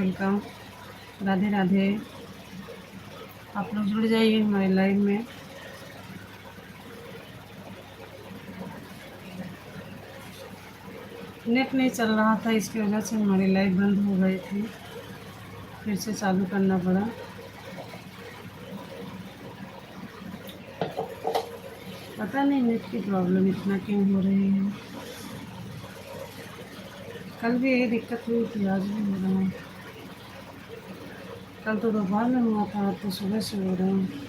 Welcome. Radhe Radhe. आप लोग जुड़ जाइए हमारे लाइव में। नेट नहीं चल रहा था, इसकी वजह से हमारी लाइव बंद हो गई थी, फिर से चालू करना पड़ा। पता नहीं नेट की प्रॉब्लम इतना क्यों हो रही है। कल भी यही दिक्कत हुई थी, आज भी हो रहा है। कल तो दोपहर में हुआ था, तो सुबह से हो रहा है।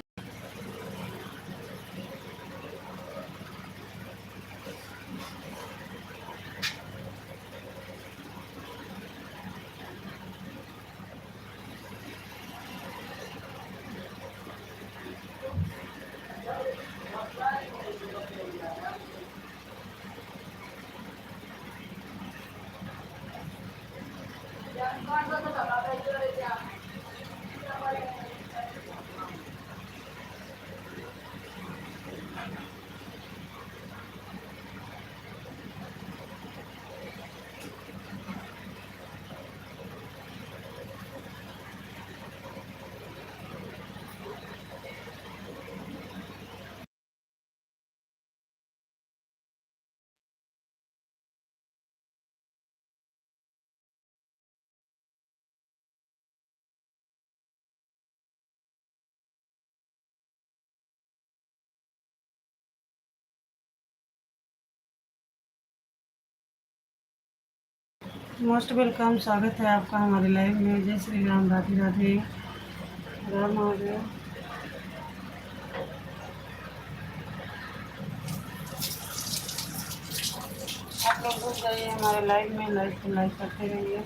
मोस्ट वेलकम, स्वागत है आपका हमारे लाइव में। जय श्री राम, राधे राधे, राम महादेव। आप लोग जुड़ जाइए हमारे लाइव में, लाइव को लाइक करते रहिए।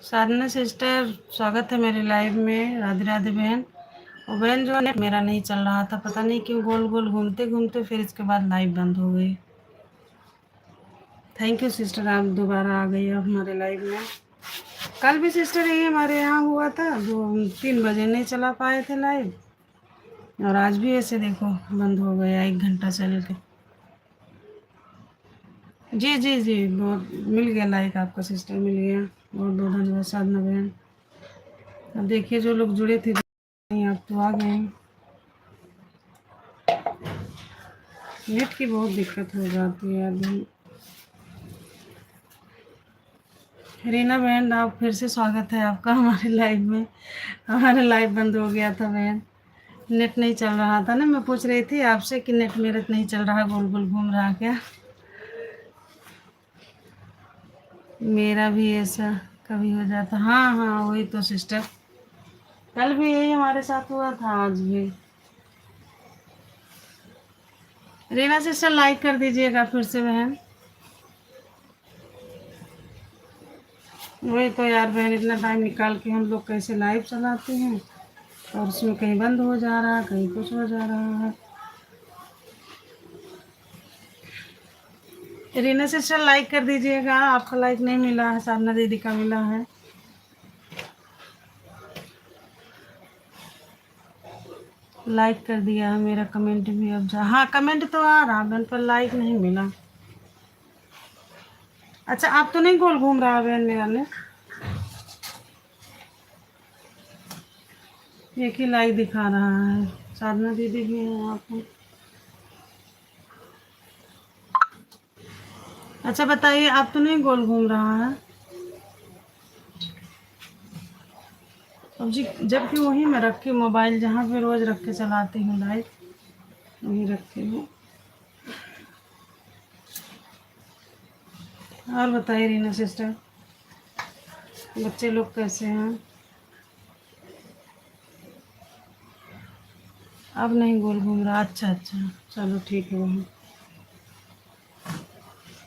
साधना सिस्टर, स्वागत है मेरे लाइव में। राधे राधे बहन। और बहन जो है, मेरा नहीं चल रहा था, पता नहीं क्यों, गोल गोल घूमते घूमते फिर इसके बाद लाइव बंद हो गई। थैंक यू सिस्टर, आप दोबारा आ गई अब हमारे लाइव में। कल भी सिस्टर यही हमारे यहाँ हुआ था, जो 3 बजे नहीं चला पाए थे लाइव, और आज भी ऐसे देखो बंद हो गया 1 घंटा चल के। जी जी जी, बहुत मिल गया लाइक, आपका सिस्टर मिल गया। बहुत बहुत धन्यवाद साधना बहन। अब देखिए जो लोग जुड़े थे आप तो आ गए। नेट की बहुत दिक्कत हो जाती है अभी। रीना बहन, आप फिर से स्वागत है आपका हमारे लाइव में। हमारा लाइव बंद हो गया था बहन, नेट नहीं चल रहा था ना। मैं पूछ रही थी आपसे कि नेट मेरा नहीं चल रहा, गोल गोल घूम रहा क्या। मेरा भी ऐसा कभी हो जाता। हाँ हाँ, वही तो सिस्टर, कल भी यही हमारे साथ हुआ था, आज भी। रीना सिस्टर लाइक कर दीजिएगा फिर से बहन। वही तो यार बहन, इतना टाइम निकाल के हम लोग कैसे लाइव चलाते हैं, और उसमें कहीं बंद हो जा रहा है, कहीं कुछ हो जा रहा है। रीना सिस्टर लाइक कर दीजिएगा, आपका लाइक नहीं मिला है, साधना दीदी का मिला है। लाइक कर दिया है, मेरा कमेंट भी अब जा, हाँ कमेंट तो आ रहा बहन पर लाइक नहीं मिला। अच्छा आप तो नहीं गोल घूम रहा बहन मेरा ने, एक ही लाइक दिखा रहा है। साधना दीदी भी है आपको। अच्छा बताइए आप तो नहीं गोल घूम रहा है। अब जी जबकि वहीं मैं रखी मोबाइल, जहाँ पे रोज रख के चलाती हूँ लाइव, वहीं रखी हूँ। और बताइए रीना सिस्टर, बच्चे लोग कैसे हैं। अब नहीं गोल घूम रहा, अच्छा अच्छा चलो ठीक है।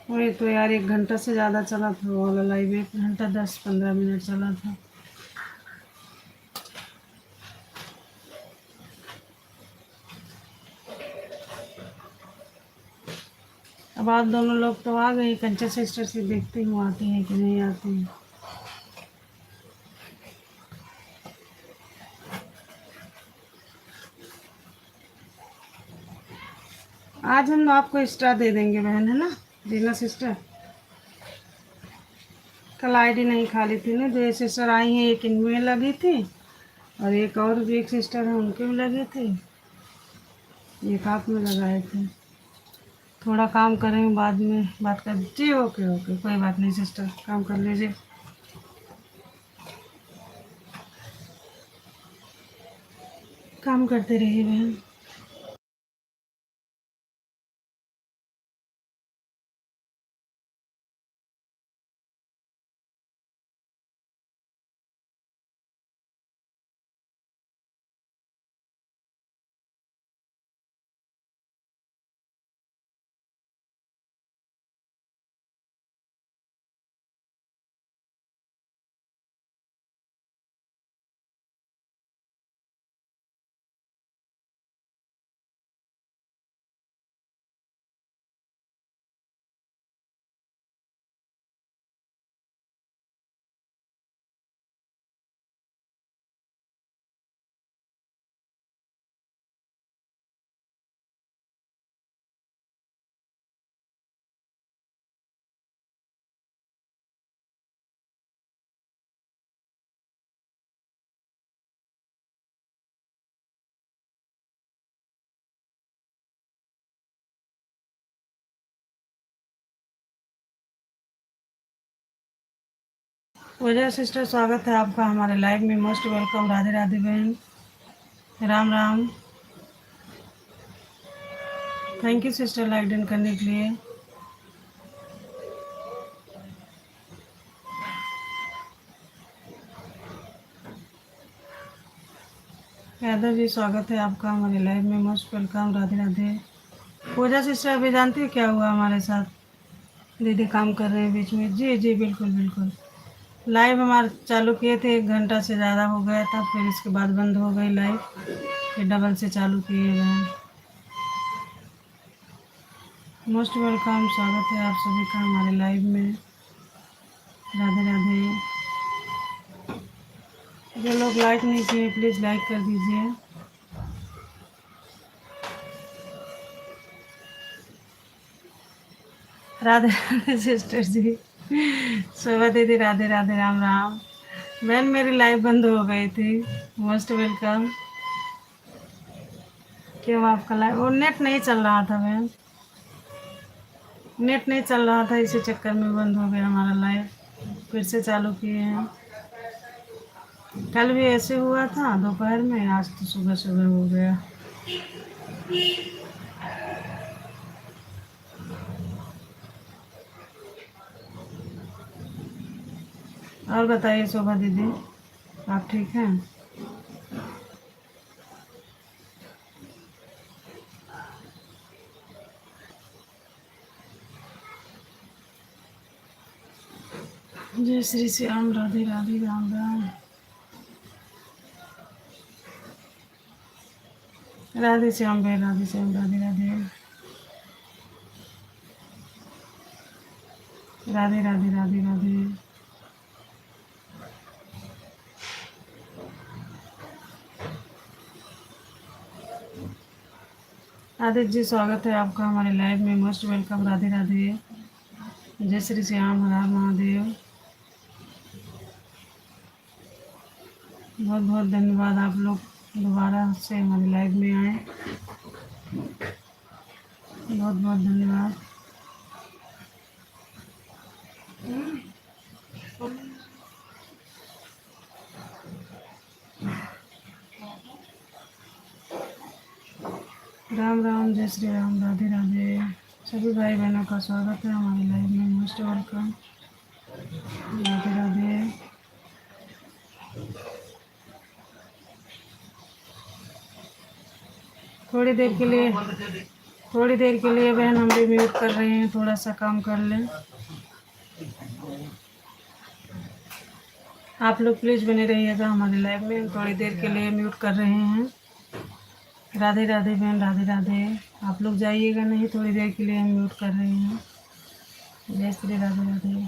वही तो यार 1 घंटा से ज़्यादा चला था वो वाला लाइव, 1 घंटा 10-15 मिनट चला था। अब आप दोनों लोग तो आ गए, कंचा सिस्टर से देखती हूँ आती हैं कि नहीं आती हैं। आज हम आपको एक्स्ट्रा दे देंगे बहन, है ना रीना सिस्टर। कल आईडी नहीं खाली थी ना, 2 सिस्टर आई हैं, एक इनमें लगी थी और एक और भी एक सिस्टर है उनके भी लगे थे, एक आप में लगाए थे। थोड़ा काम करेंगे बाद में बात कर, जी ओके ओके कोई बात नहीं सिस्टर, काम कर लीजिए। काम करते रहिए बहन। वजह सिस्टर स्वागत है आपका हमारे लाइव में, मोस्ट वेलकम। राधे राधे बहन, Ram Ram. Thank you sister like done करने के लिए। यादव जी स्वागत है आपका हमारे लाइव में, मोस्ट वेलकम। राधे राधे। पूजा सिस्टर अभी जानती हो क्या हुआ हमारे साथ, दीदी काम कर रहे हैं बीच में, जी जी बिल्कुल बिल्कुल। लाइव हमारे चालू किए थे, 1 घंटा से ज़्यादा हो गया था, फिर इसके बाद बंद हो गई लाइव, फिर डबल से चालू किए हुए हैं। मोस्ट वेलकम, स्वागत है आप सभी का हमारे लाइव में। राधे राधे। जो लोग लाइक नहीं किए प्लीज़ लाइक कर दीजिए। राधे राधे सिस्टर जी, शोभा दीदी राधे राधे, राम राम। बहन मेरी लाइव बंद हो गई थी, मोस्ट वेलकम। क्यों आपका लाइव, वो नेट नहीं चल रहा था बहन, नेट नहीं चल रहा था, इसी चक्कर में बंद हो गया हमारा लाइव, फिर से चालू किए हैं। कल भी ऐसे हुआ था दोपहर में, आज तो सुबह सुबह हो गया। और बताइए शोभा दीदी, आप ठीक हैं। जय श्री श्याम, राधे राधे, राम राम। राधे श्याम भाई, राधे श्याम, राधे राधे, राधे राधे, राधे राधे। आदित्य जी, स्वागत है आपका हमारे लाइव में। Most welcome. राधे राधे। जय श्री श्याम, हर हर महादेव। बहुत बहुत धन्यवाद, आप लोग दोबारा से हमारे लाइव में आए। बहुत बहुत धन्यवाद। राम राम, जय श्री राम, राधे राधे। सभी भाई बहनों का स्वागत है हमारे लाइव में। Most welcome. राधे राधे। थोड़ी देर के लिए थोड़ी देर के लिए बहन हम भी म्यूट कर रहे हैं, थोड़ा सा काम कर लें। आप लोग प्लीज़ बने रहिएगा हमारे लाइव में, हम थोड़ी देर के लिए म्यूट कर रहे हैं। राधे राधे बहन, राधे राधे। आप लोग जाइएगा नहीं, थोड़ी देर के लिए हम म्यूट कर रहे हैं। जय श्री राधे राधे।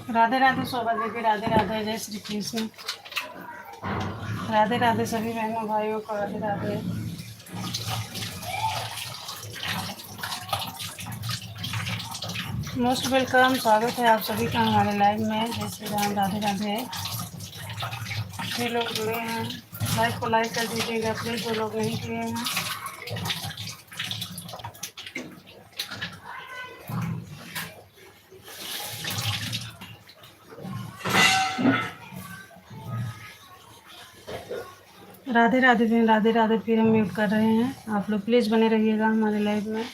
राधे राधे शोभा देवी, राधे राधे, जय श्री कृष्ण। राधे राधे सभी बहनों भाइयों को, राधे राधे। मोस्ट वेलकम, स्वागत है आप सभी का हमारे लाइव में। जय श्री राम, राधे राधे। ये लोग जुड़े हैं, लाइव को लाइक कर दीजिएगा प्लीज़, जो लोग नहीं किए हैं। राधे राधे बहन, राधे राधे। फिर हम म्यूट कर रहे हैं, आप लोग प्लीज़ बने रहिएगा हमारे लाइव में।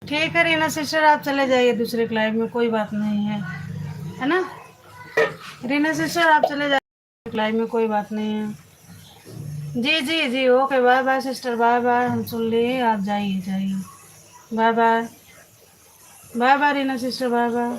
ठीक है रीना सिस्टर, आप चले जाइए दूसरे लाइव में, कोई बात नहीं है ना। रीना सिस्टर आप चले जाइए लाइव में, कोई बात नहीं है। जी जी जी, okay, bye bye sister, bye bye. हम सुन लिए, आप जाइए जाइए। Bye bye, bye bye Reena sister, bye bye.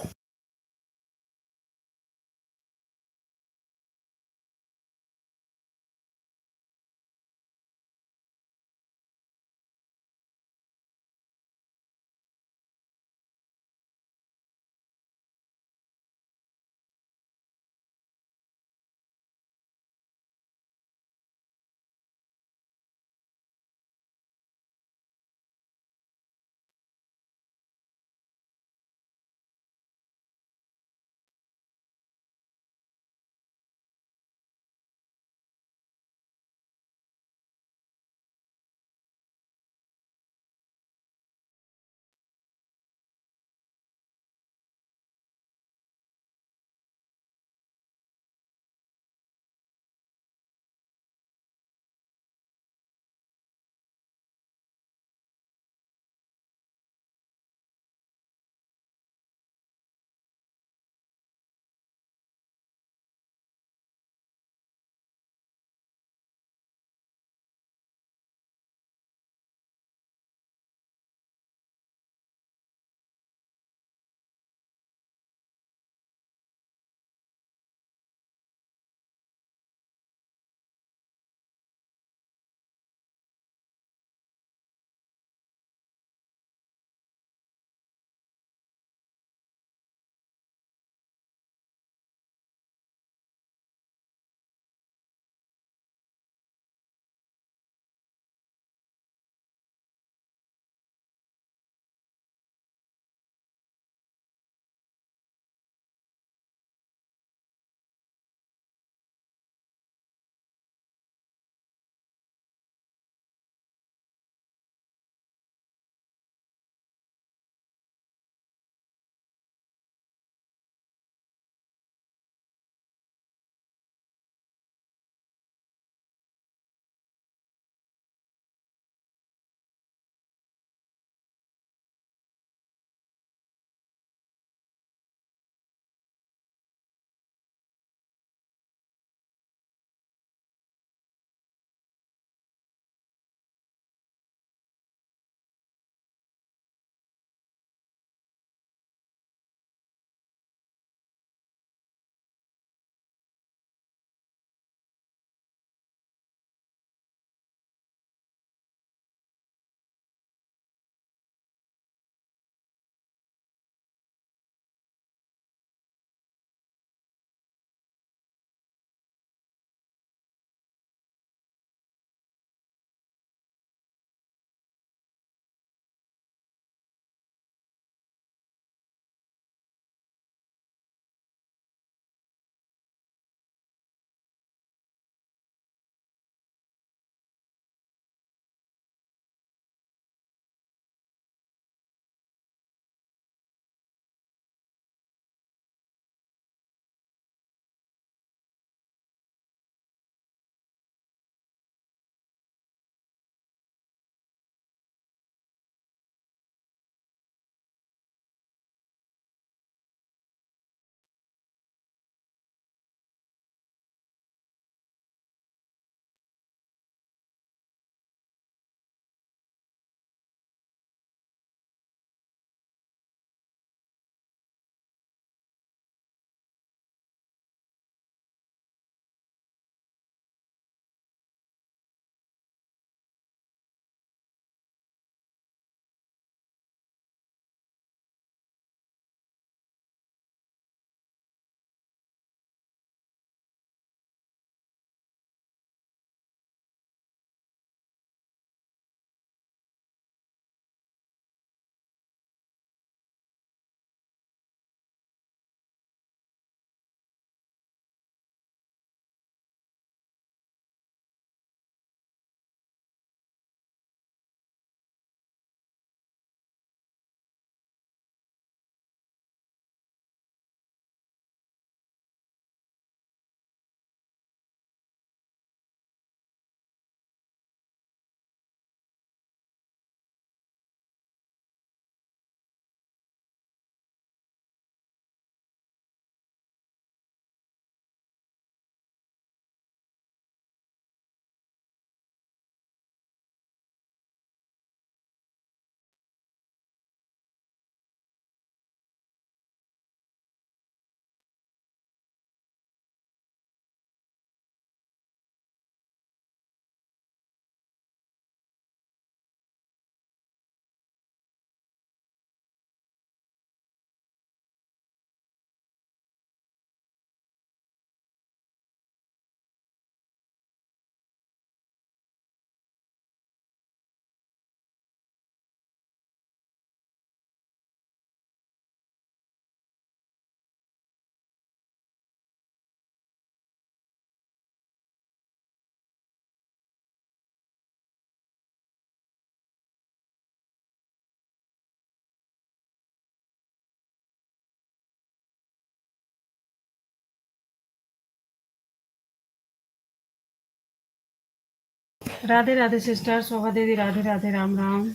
Radhe Radhe sister Shobha दीदी, राधे राधे, राम राम।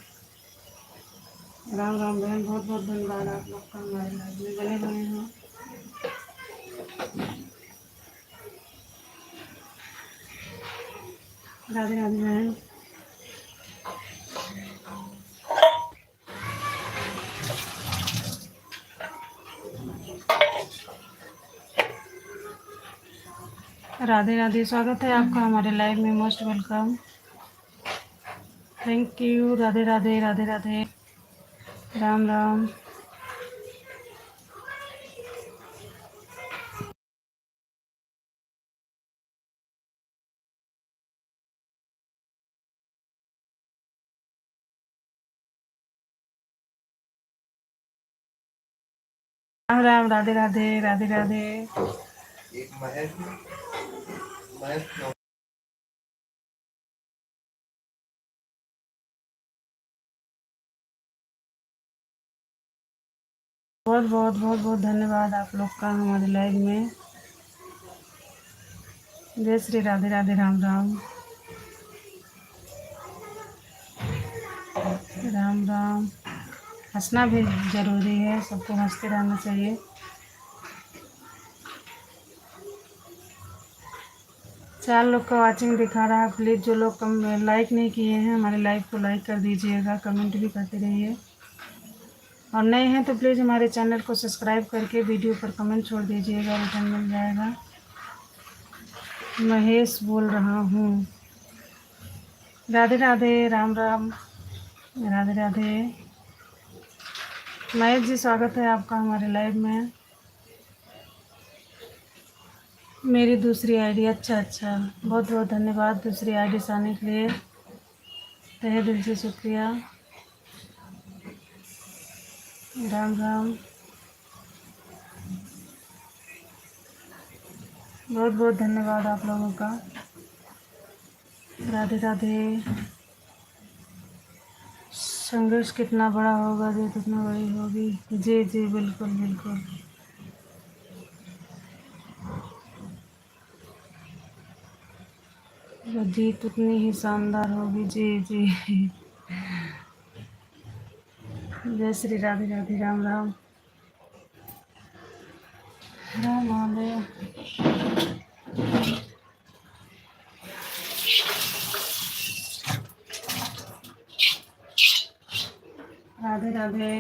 राम राम बहन, बहुत बहुत धन्यवाद आप लोग का हमारे लाइव में बने हुए हो। राधे राधे बहन। राधे राधे, स्वागत है आपका हमारे लाइव में, most welcome, thank you. Radhe Radhe, Radhe Radhe, Ram Ram. Ram Ram, Radhe Radhe, Radhe Radhe. एक महेश बहुत बहुत बहुत बहुत धन्यवाद आप लोग का हमारे लाइव में। जय श्री राधे राधे, राम राम, राम राम। हंसना भी ज़रूरी है, सबको हंसते रहना चाहिए। चार लोग का वाचिंग दिखा रहा है, प्लीज़ जो लोग कम लाइक नहीं किए हैं हमारे लाइव को लाइक कर दीजिएगा, कमेंट भी करते रहिए, और नए हैं तो प्लीज़ हमारे चैनल को सब्सक्राइब करके वीडियो पर कमेंट छोड़ दीजिएगा, रिटर्न मिल जाएगा। महेश बोल रहा हूँ। राधे राधे, राम राम, राधे राधे। महेश जी, स्वागत है आपका हमारे लाइव में। मेरी दूसरी आईडी, अच्छा अच्छा, बहुत बहुत धन्यवाद दूसरी आईडी से आने के लिए, तहे दिल से शुक्रिया। राम राम, बहुत बहुत धन्यवाद आप लोगों का। राधे राधे। संघर्ष कितना बड़ा होगा जीत उतना बड़ी होगी, जी जी बिल्कुल बिल्कुल। जीत उतनी ही शानदार होगी, जी जी। जय श्री राधे राधे, राम राम, राम महादेव। राधे राधे।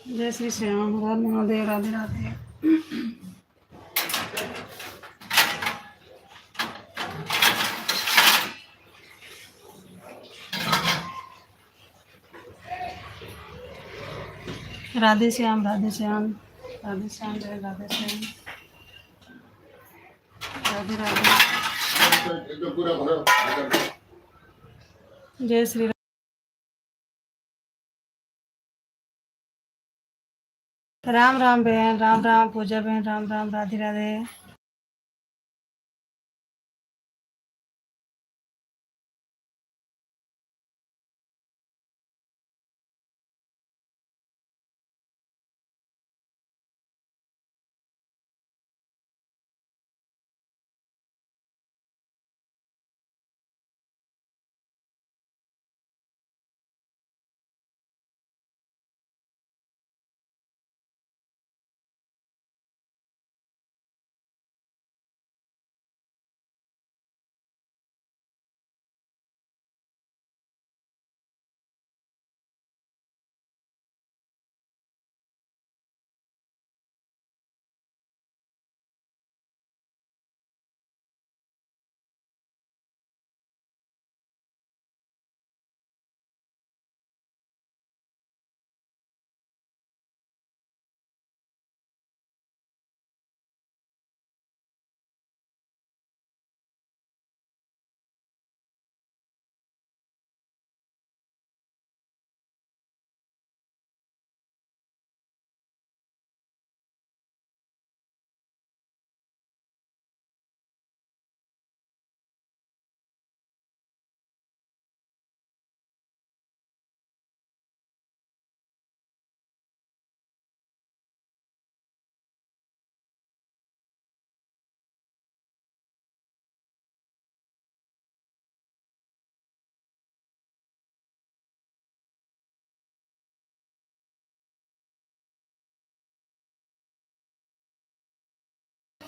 जय श्री श्याम, राम महादेव, राधे राधे। राधे श्याम, राधे श्याम, राधे श्याम, जय राधे श्याम, राधे राधे। जय श्री राम राम बहन, राम राम पूजा बहन, राम राम, राधे राधे।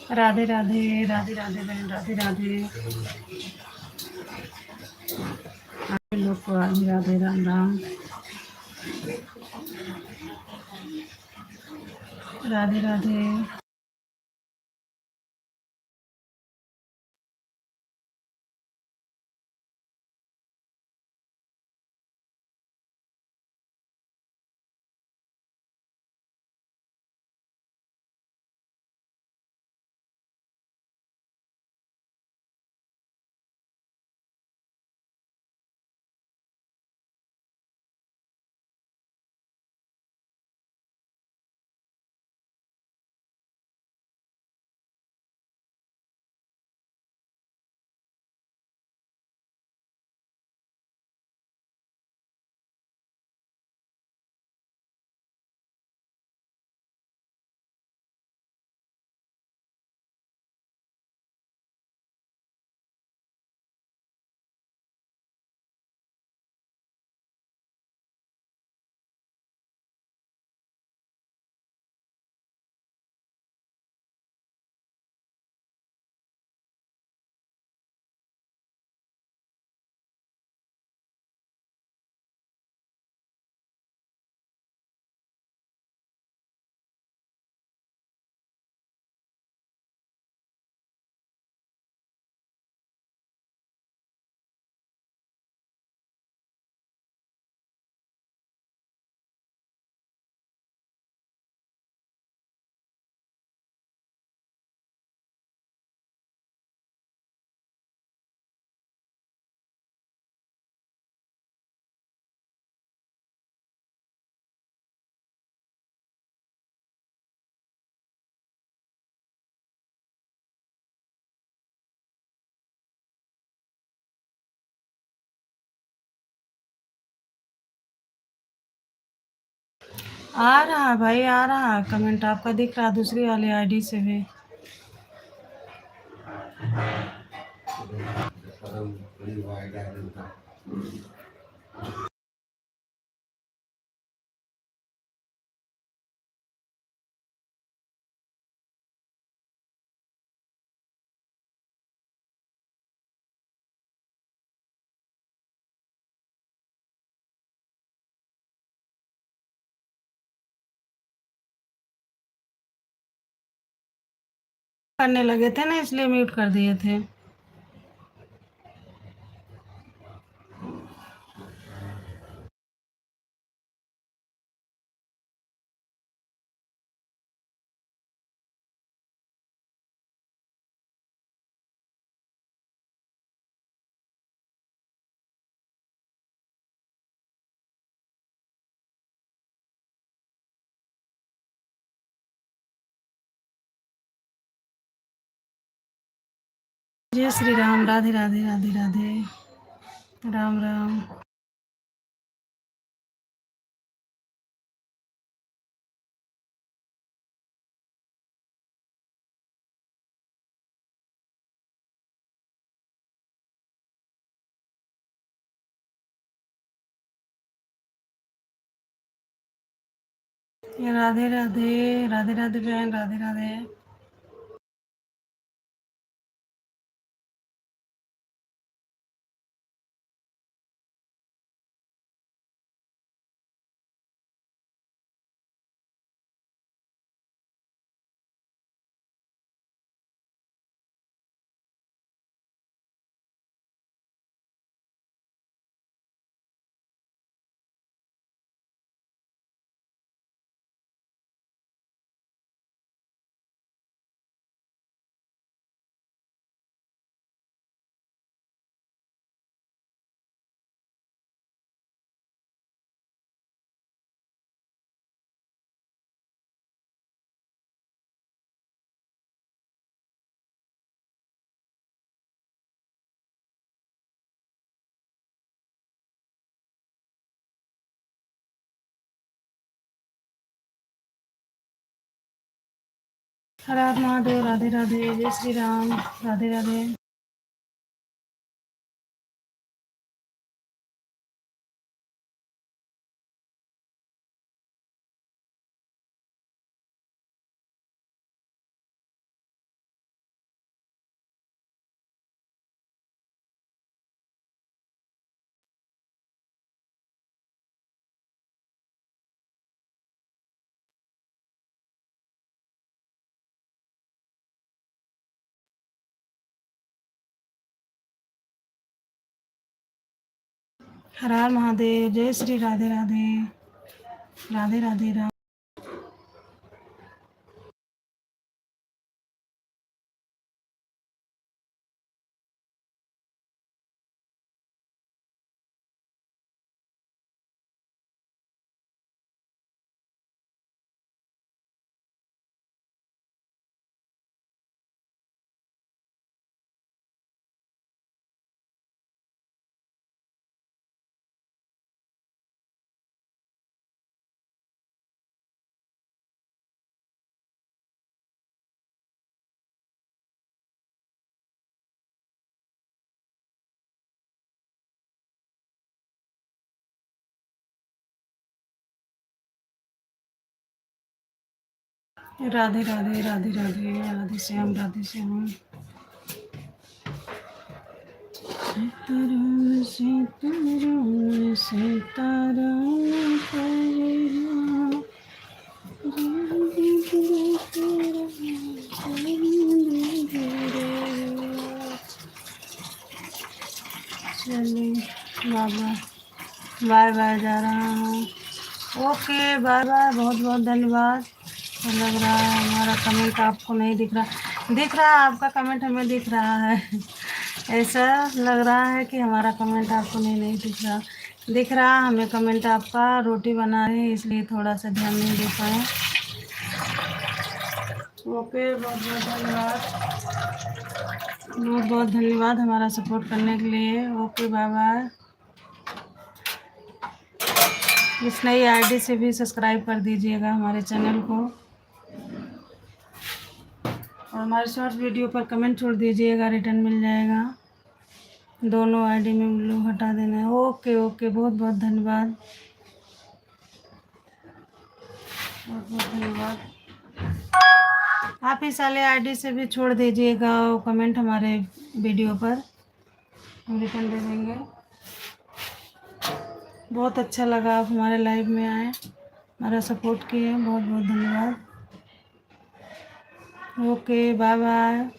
राधे राधे, राधे राधे बहन, राधे राधे। आप लोग को राधे राधे, राम राम। राधे राधे। आ रहा है भाई, आ रहा है कमेंट आपका, दिख रहा है दूसरी वाली आईडी से भी। करने लगे थे ना, इसलिए म्यूट कर दिए थे। जय श्री राम, राधे राधे, राधे राधे, राम राम। राधे राधे, राधे राधे बहन, राधे राधे। हर हर महादेव, राधे राधे, जय श्री राम, राधे राधे। हर हर महादेव। जय श्री राधे राधे। राधे राधे राधे। राधे राधे राधे राधे। राधे श्याम राधे श्याम। सीताराम सीताराम सीताराम हरे राम। चलिए बाबा, बाय बाय, जा रहा हूँ। ओके बाय बाय, बहुत बहुत धन्यवाद। तो लग रहा है हमारा कमेंट आपको नहीं दिख रहा। दिख रहा है आपका कमेंट, हमें दिख रहा है। ऐसा लग रहा है कि हमारा कमेंट आपको नहीं दिख रहा। दिख रहा हमें कमेंट आपका। रोटी बना रहे हैं इसलिए थोड़ा सा ध्यान नहीं दे पाए। ओके बहुत बहुत धन्यवाद। बहुत बहुत धन्यवाद हमारा सपोर्ट करने के लिए। Okay bye bye. इस नई आईडी से भी सब्सक्राइब कर दीजिएगा हमारे चैनल को, और हमारे शॉर्ट वीडियो पर कमेंट छोड़ दीजिएगा, रिटर्न मिल जाएगा। दोनों आईडी में ब्लू हटा देना है। ओके ओके बहुत बहुत धन्यवाद। बहुत बहुत धन्यवाद। आप इस वाले आईडी से भी छोड़ दीजिएगा कमेंट हमारे वीडियो पर, हम रिटर्न दे देंगे। बहुत अच्छा लगा आप हमारे लाइव में आए, हमारा सपोर्ट किए। बहुत बहुत धन्यवाद। Okay bye bye.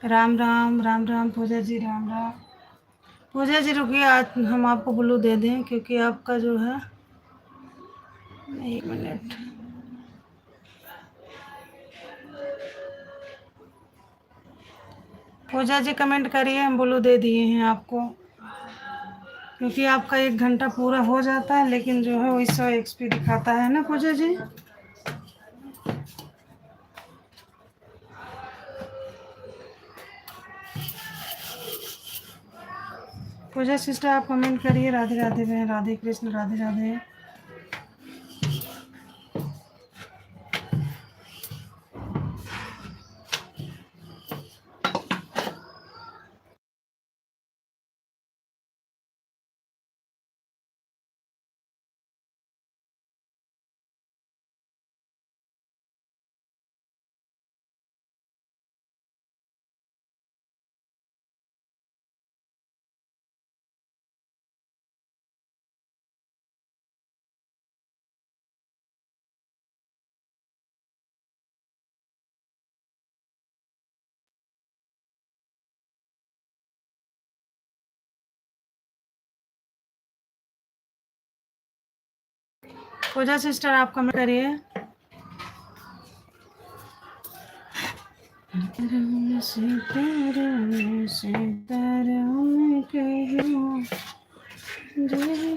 Ram Ram Ram Ram Pooja ji, Ram Ram. Pooja ji रुकिए, आज हम आपको ब्लू दे दें क्योंकि आपका जो है, एक मिनट। पूजा जी कमेंट करिए, हम ब्लू दे दिए हैं आपको क्योंकि आपका 1 घंटा पूरा हो जाता है, लेकिन जो है वही 100 XP दिखाता है ना पूजा जी। पूजा सिस्टर आप कमेंट करिए। राधे राधे बहन, राधे कृष्ण, राधे राधे। पूजा सिस्टर आप कमेंट करिए। सीताराम सीताराम कहो, जय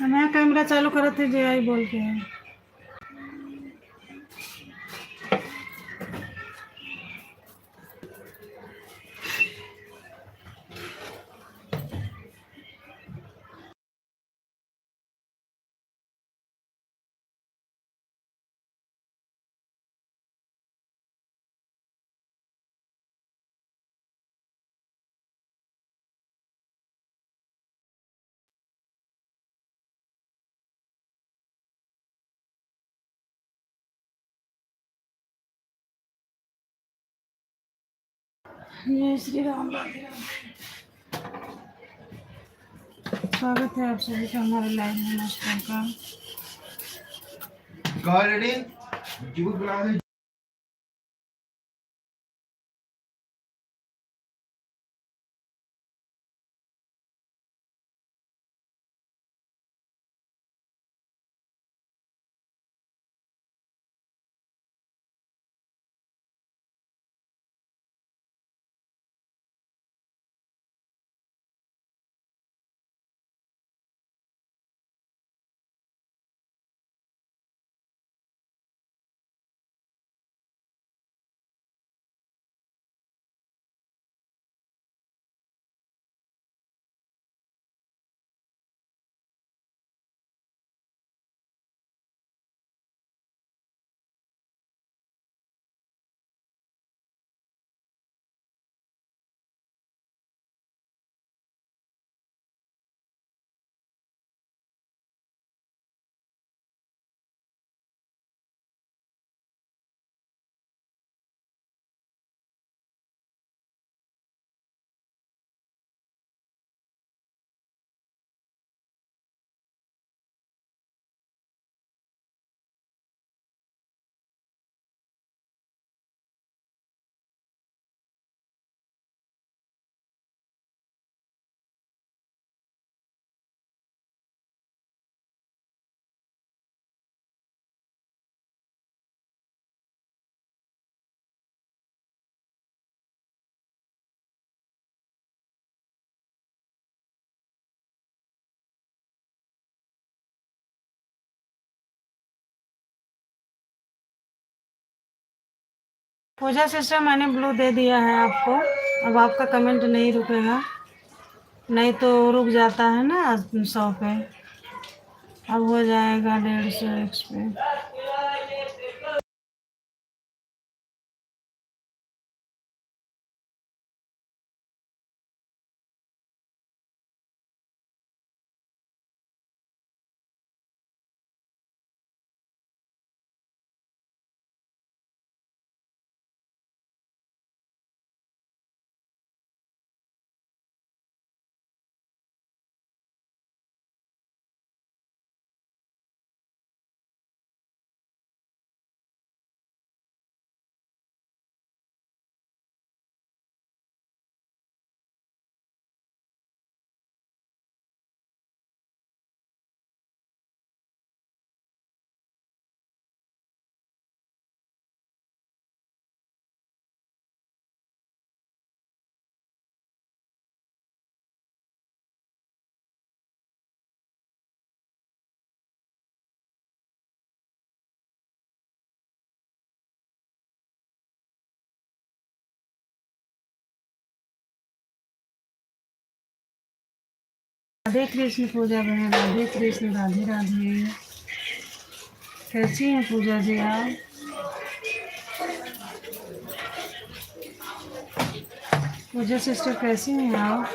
मैं कैमरा चालू करा थे जे आई बोल के। जय श्री राम, राधे राम। स्वागत है आप सभी का हमारे लाइव में। नमस्कार का पूजा सिस्टर मैंने ब्लू दे दिया है आपको। अब आपका कमेंट नहीं रुकेगा, नहीं तो रुक जाता है ना 100 पे। अब हो जाएगा 150 XP। राधे कृष्ण पूजा बहन, राधे कृष्ण, राधे राधे। कैसी हैं पूजा जी आप? पूजा सिस्टर कैसी हैं आप?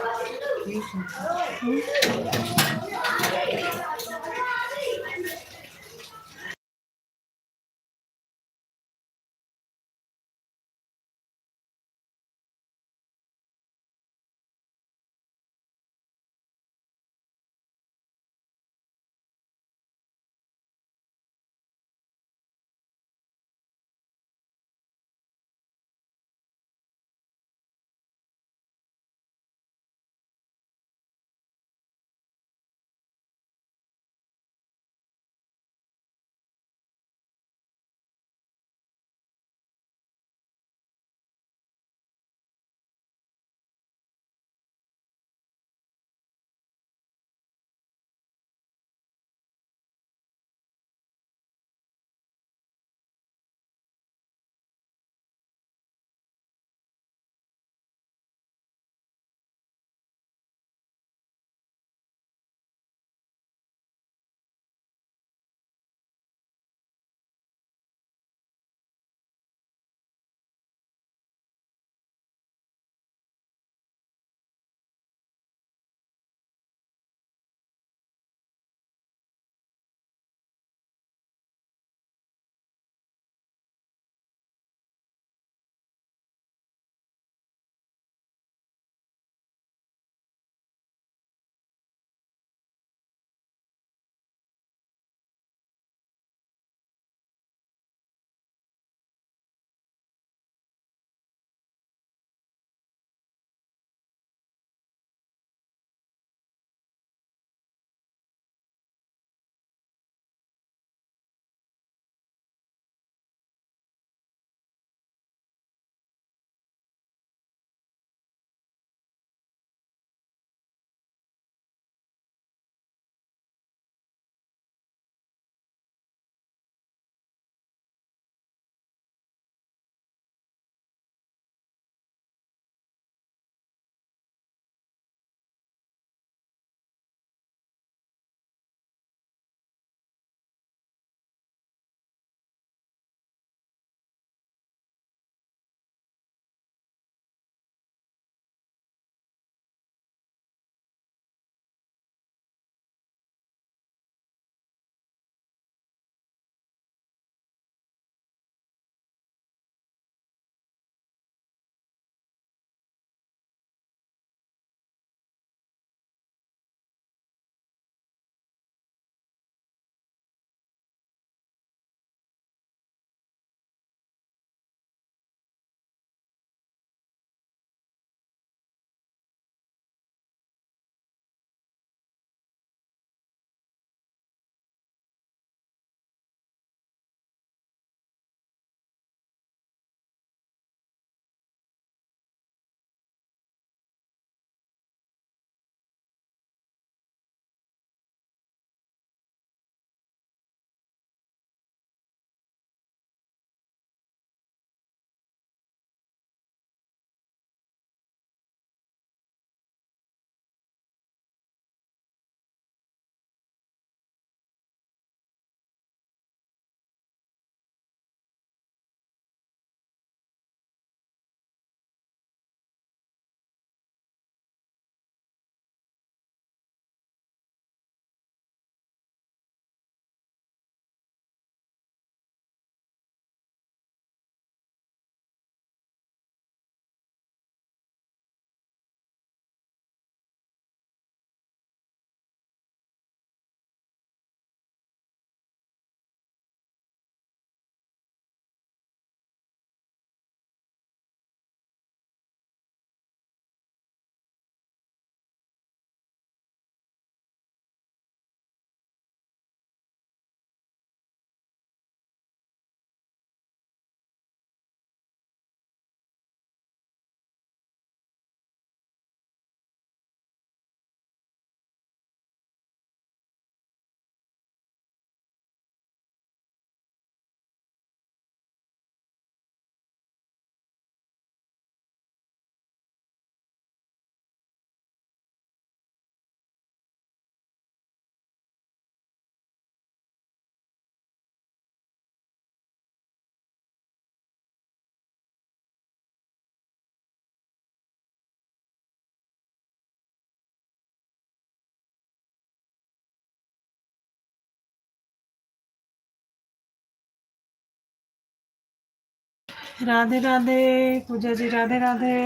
राधे राधे पूजा जी, राधे राधे।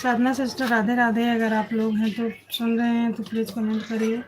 साधना सिस्टर राधे राधे। अगर आप लोग हैं तो सुन रहे हैं तो प्लीज़ कमेंट करिए।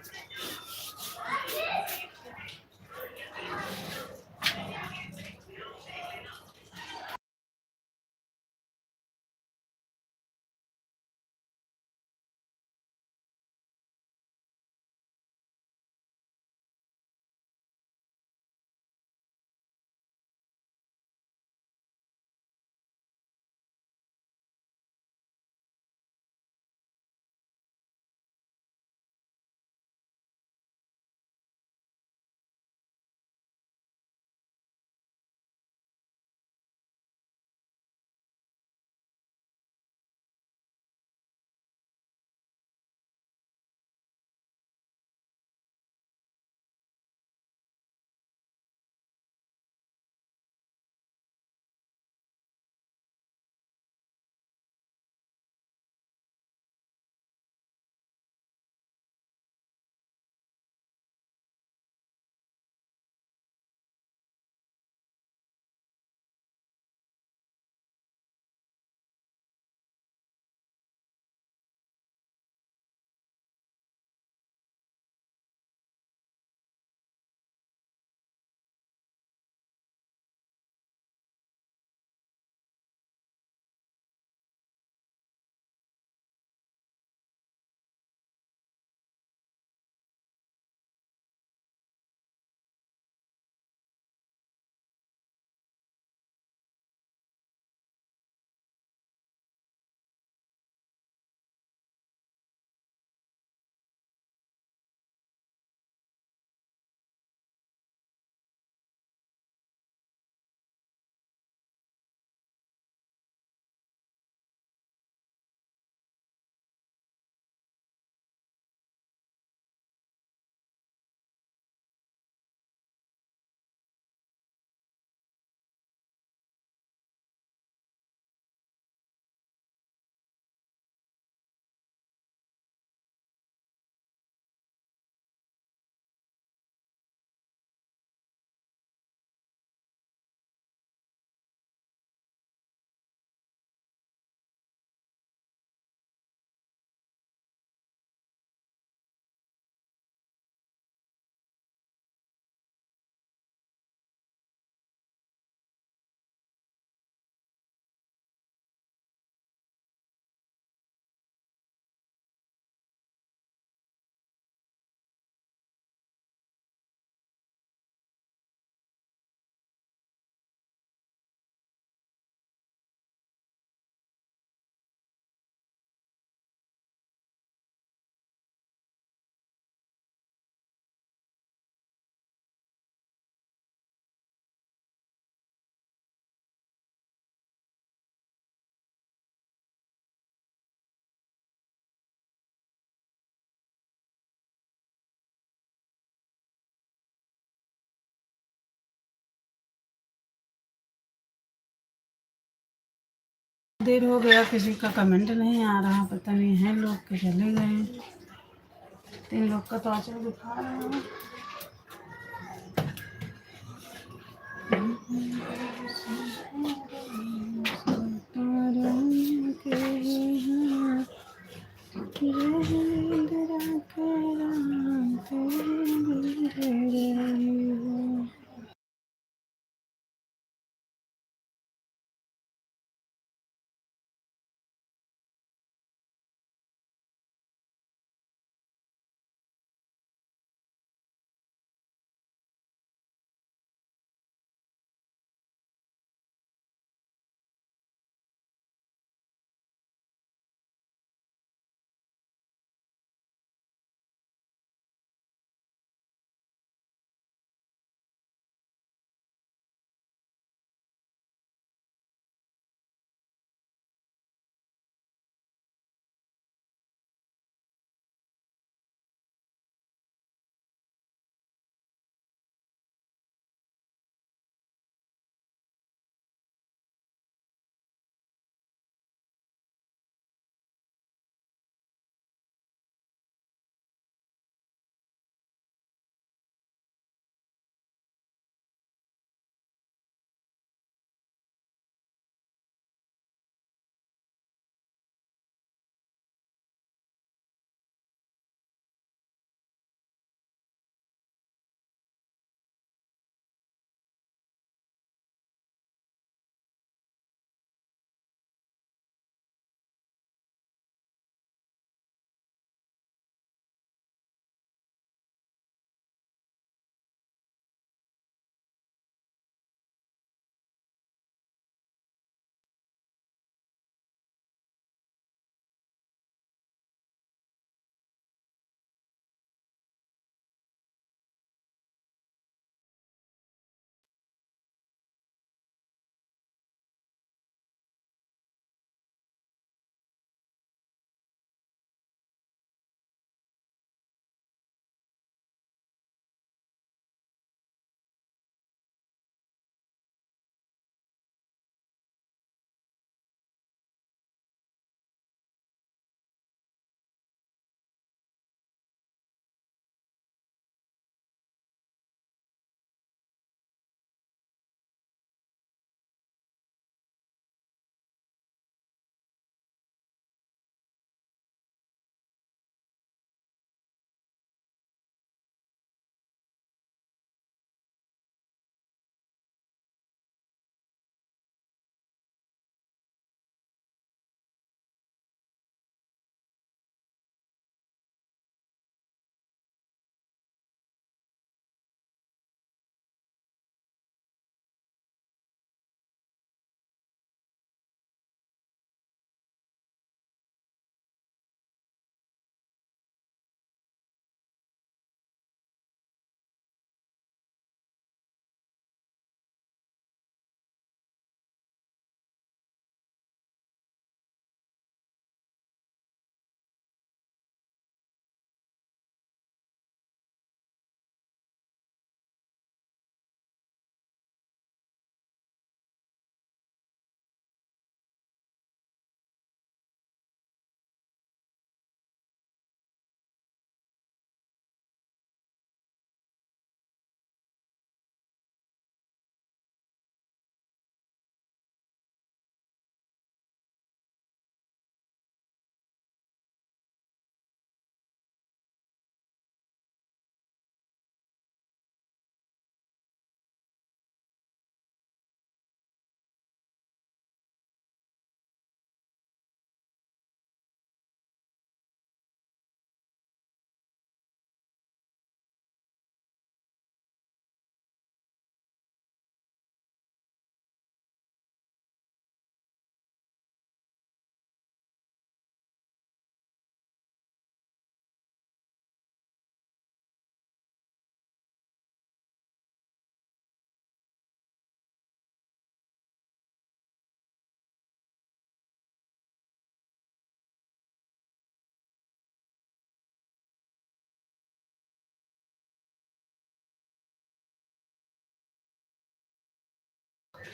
देर हो गया, किसी का कमेंट नहीं आ रहा, पता नहीं है लोग के चले गए। 3 लोग का तो आंचल दिखा रहा हूँ।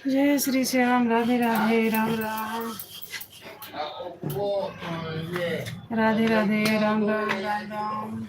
जय श्री श्याम। राधे राधे। राम राम। राधे राधे। राम राम। राम राम।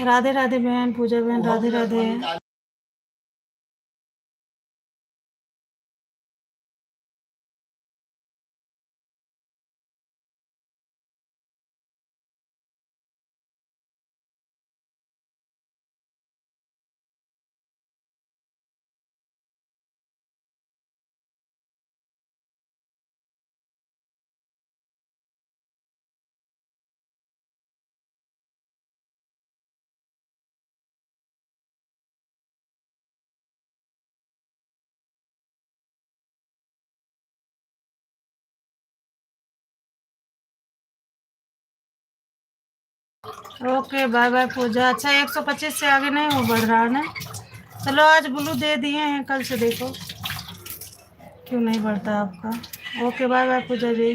राधे राधे बहन। पूजा बहन Radhe Radhe. Okay bye bye Pooja. अच्छा 125 से आगे नहीं हो बढ़ रहा है ना। चलो आज ब्लू दे दिए हैं, कल से देखो क्यों नहीं बढ़ता आपका। ओके बाय बाय पूजा जी।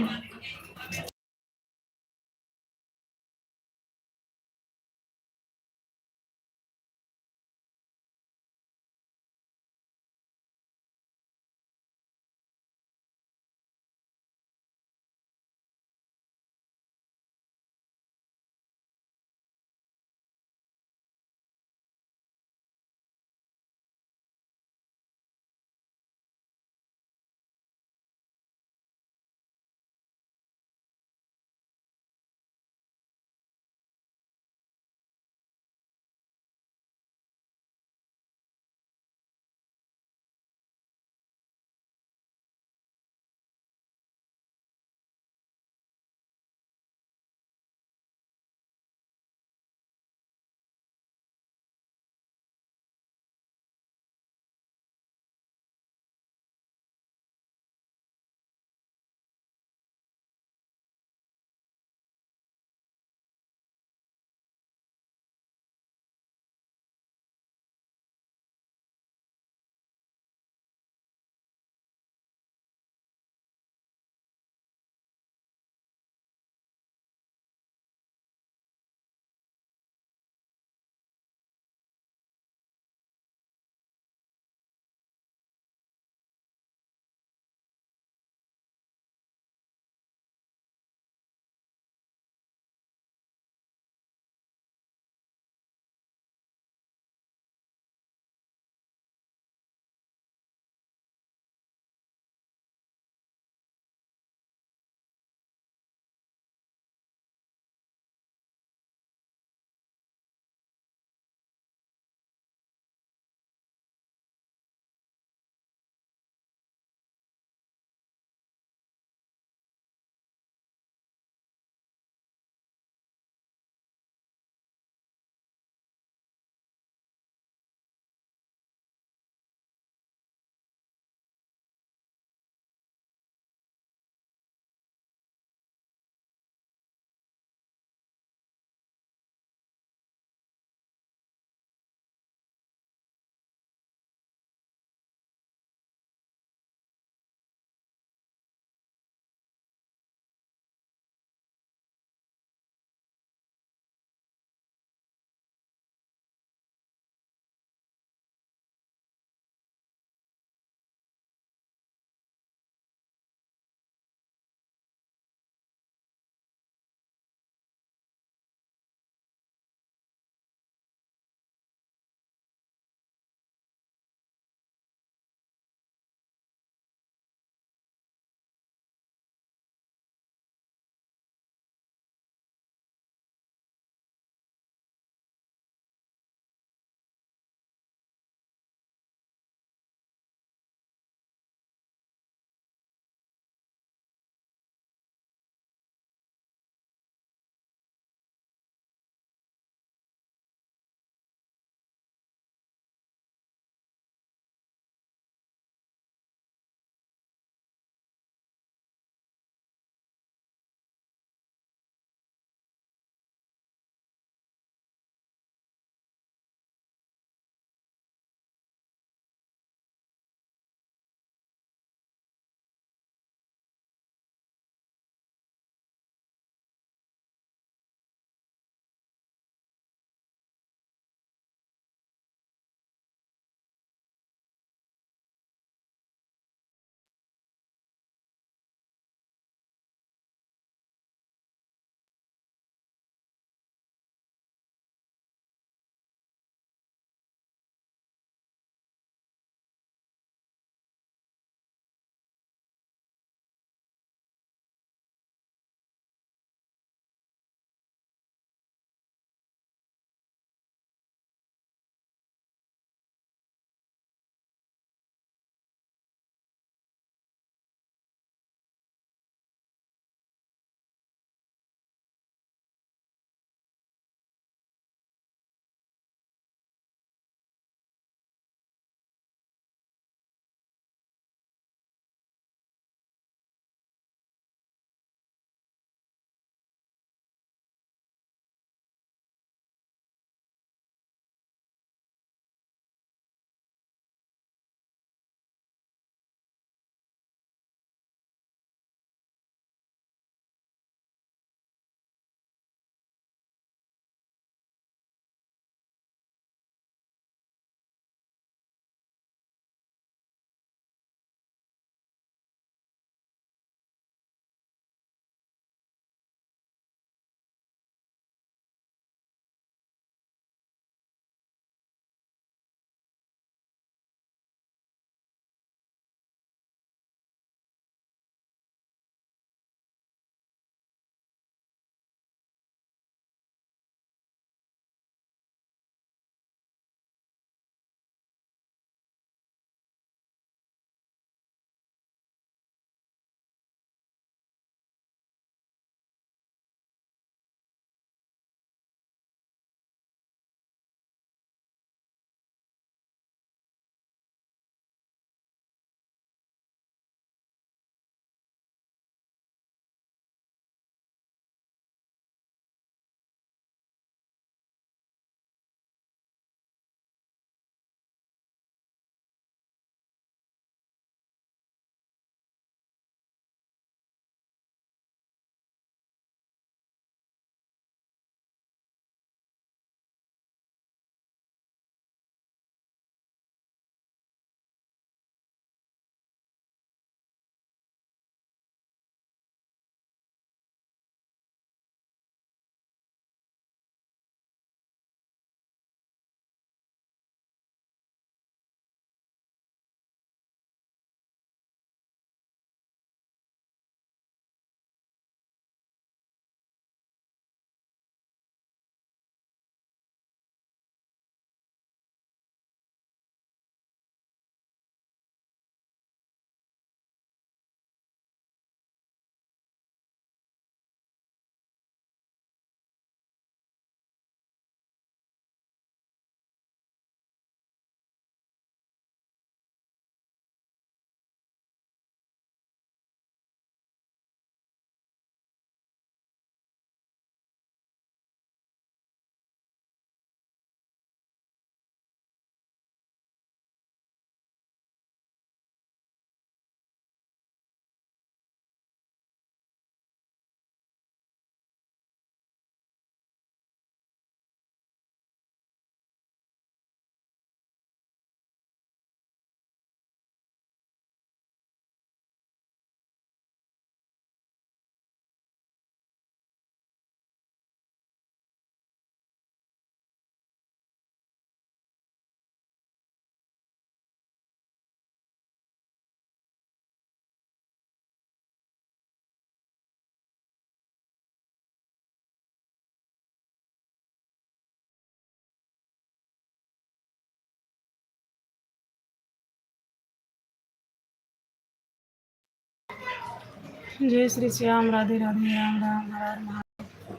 जय श्री श्याम, राधे राधे, राम राम, हर हर महादेव।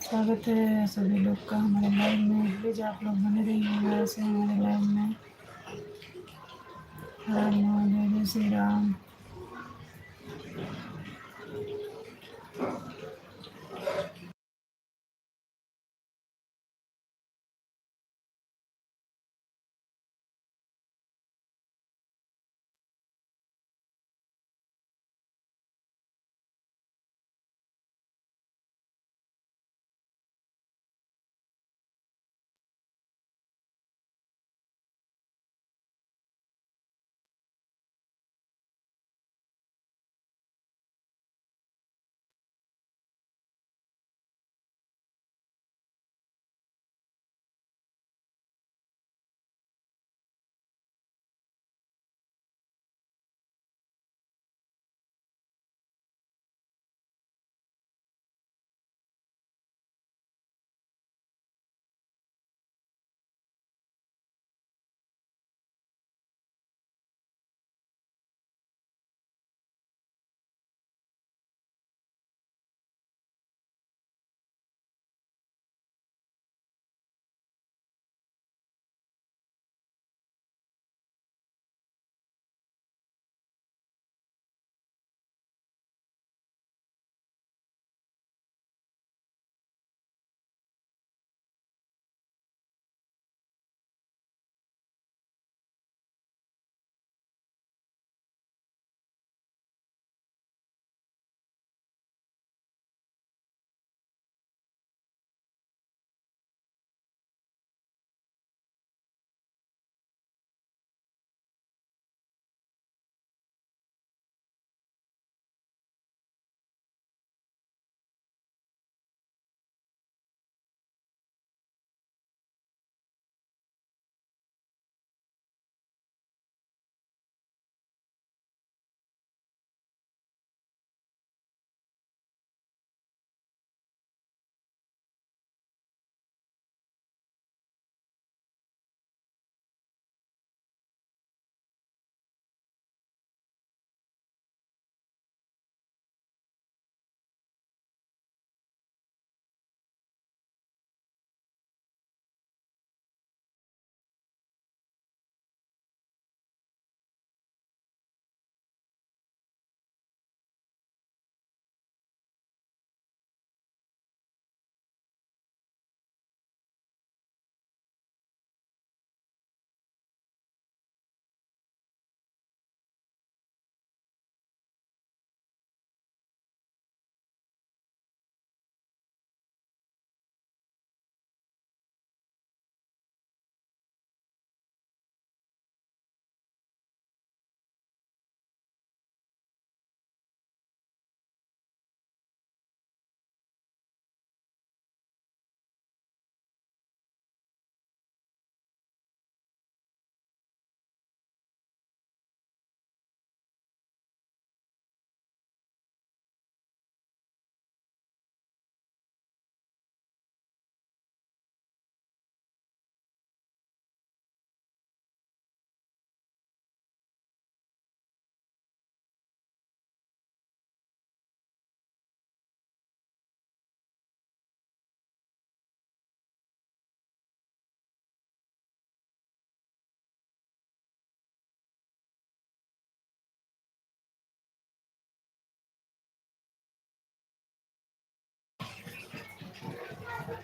स्वागत है सभी लोग का हमारे लाइव में। प्लीज आप लोग बने रहिएगा ऐसे हमारे लाइव में। हर हर महादेव, जय श्री राम।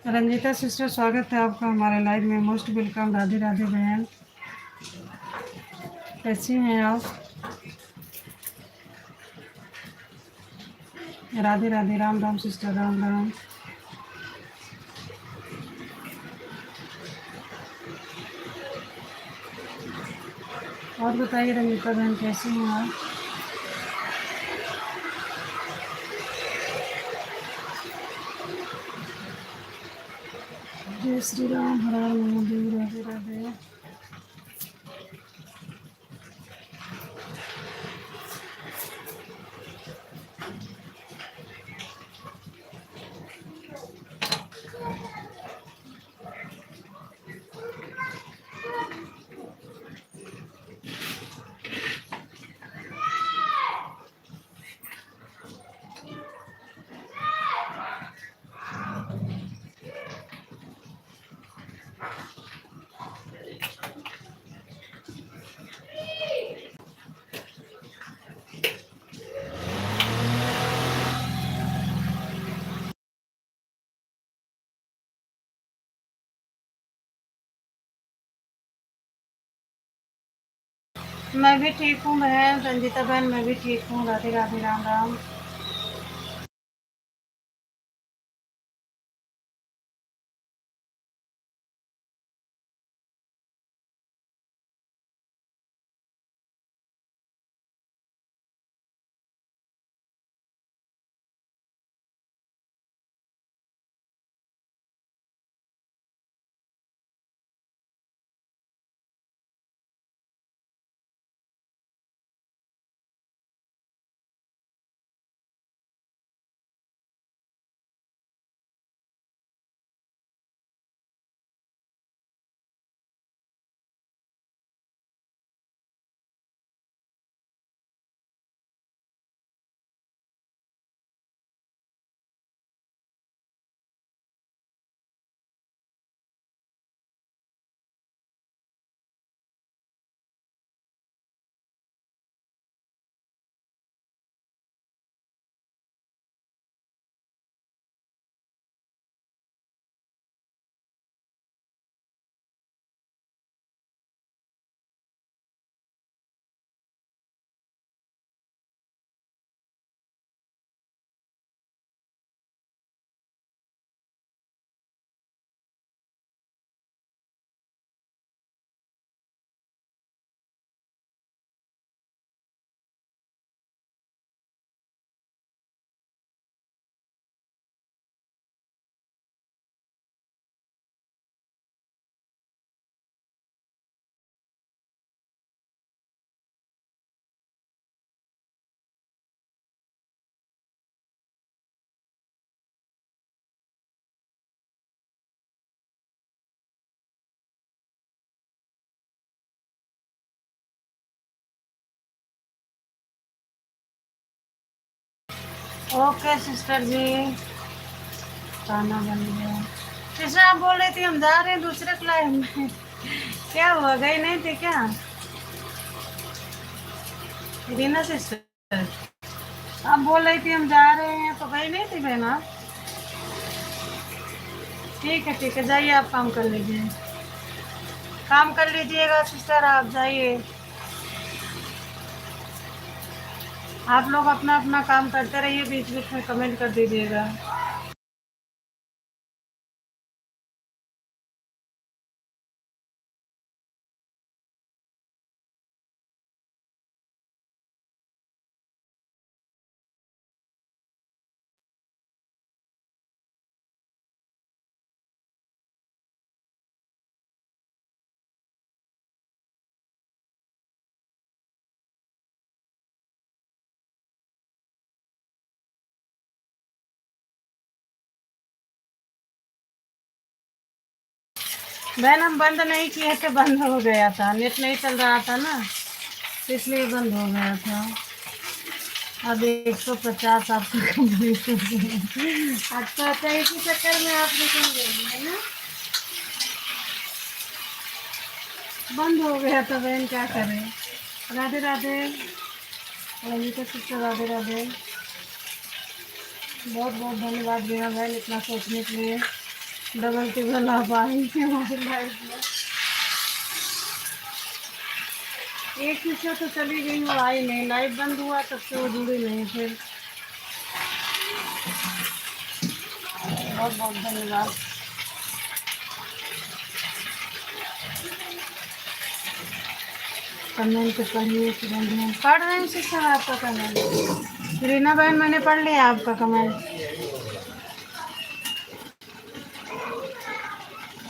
रंजीता सिस्टर, स्वागत है आपका हमारे लाइव में। Most welcome. राधे राधे बहन, कैसी हैं आप? राधे राधे, राम राम सिस्टर, राम राम। और बताइए रंजीता बहन, कैसी हैं आप? जय श्री राम, हर हर महादेव, राधे राधे। मैं भी ठीक हूँ बहन, रंजीता बहन, मैं भी ठीक हूँ। राधे राधे, राम राम। ओके सिस्टर जी, खाना बन गया। सिस्टर आप बोल रही थी हम जा रहे हैं दूसरे क्लाइम में। क्या हुआ, गई नहीं थी क्या रीना सिस्टर? आप बोल रही थी हम जा रहे हैं, तो गई नहीं थी बहन आप? ठीक है, जाइए आप काम कर लीजिए, काम कर लीजिएगा सिस्टर, आप जाइए। आप लोग अपना अपना काम करते रहिए, बीच बीच में कमेंट कर दीजिएगा। बहन हम बंद नहीं किए थे, बंद हो गया था, नेट नहीं चल रहा था ना, इसलिए बंद हो गया था। अब 150 आपको कंप्लीट हो गया। अच्छा, इसी चक्कर में आप निकल गई है ना, बंद हो गया था बहन, क्या करें। राधे राधे, रंजीता सिस्टर, राधे राधे। बहुत बहुत धन्यवाद बीना बहन, इतना सोचने के लिए। डबल टिबल आप आएंगे हमारी लाइफ में। एक हिस्सा तो चली गई, वो आई नहीं, लाइव बंद हुआ तब से वो जुड़ी नहीं फिर। बहुत बहुत धन्यवाद। कमेंट पढ़िए, पढ़ रहे हैं सिस्टर आपका कमेंट। रीना बहन मैंने पढ़ लिया आपका कमेंट,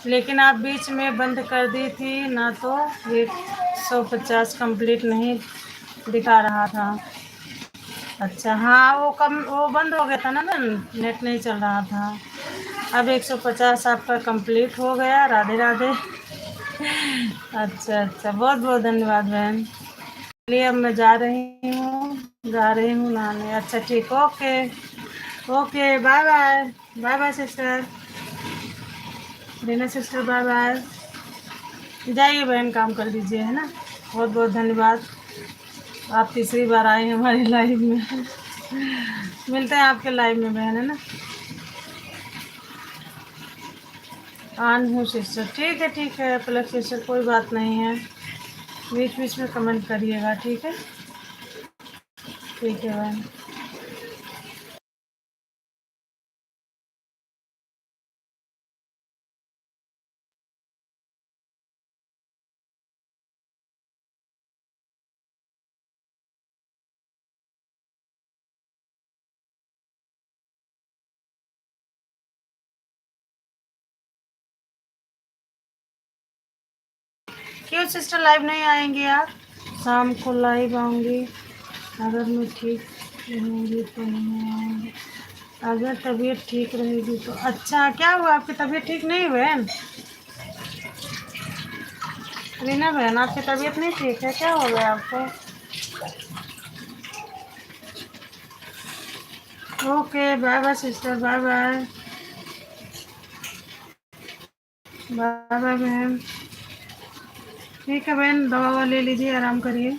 लेकिन आप बीच में बंद कर दी थी ना, तो 150 कंप्लीट नहीं दिखा रहा था। अच्छा हाँ, वो बंद हो गया था ना बहन, नेट नहीं चल रहा था। अब 150 आपका कंप्लीट हो गया। राधे राधे। अच्छा, बहुत बहुत धन्यवाद बहन। चलिए अब मैं जा रही हूँ, नहाने। अच्छा ठीक, okay okay, bye bye. Bye bye sister, Reena sister, bye bye. जाइए बहन, काम कर लीजिए, है ना। बहुत बहुत धन्यवाद, आप तीसरी बार आए हैं हमारी लाइव में। मिलते हैं आपके लाइव में बहन, है ना। ऑन हूँ सिस्टर, ठीक है, पलक सिस्टर, कोई बात नहीं है। बीच बीच में कमेंट करिएगा, ठीक है? ठीक है बहन। क्यों सिस्टर लाइव नहीं आएंगी आप? शाम को लाइव आऊँगी, अगर मैं ठीक रहूँगी तो नहीं आऊँगी। अगर तबीयत ठीक रहेगी तो। अच्छा, क्या हुआ, आपकी तबीयत ठीक नहीं है बहन? रीना बहन, आपकी तबीयत नहीं ठीक है, क्या हो गया आपको? Okay, bye bye sister, bye bye. Bye bye बहन। ठीक है बहन, दवा ववा ले लीजिए, आराम करिए,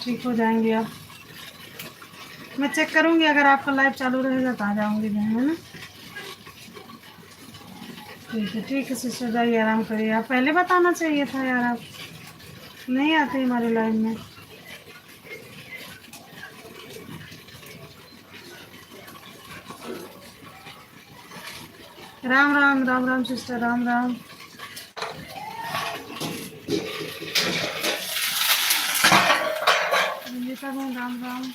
ठीक हो जाएंगे आप। मैं चेक करूँगी, अगर आपका लाइव चालू रहेगा तो आ जाऊँगी बहन, है ना? ठीक है सिस्टर, जाइए आराम करिए। आप पहले बताना चाहिए था यार, आप नहीं आते हमारे लाइव में। राम राम, राम राम सिस्टर, राम राम। रंजीता बहन, राम राम।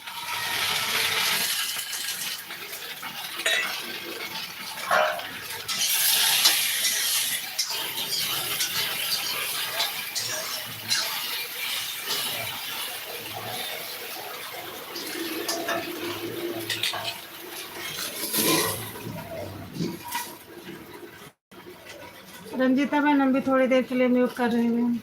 रंजीता बहन, हम भी थोड़ी देर के लिए म्यूट कर रहे हैं।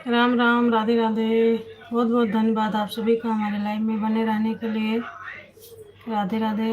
राम राम, राधे राधे। बहुत बहुत धन्यवाद आप सभी का हमारे लाइव में बने रहने के लिए। राधे राधे।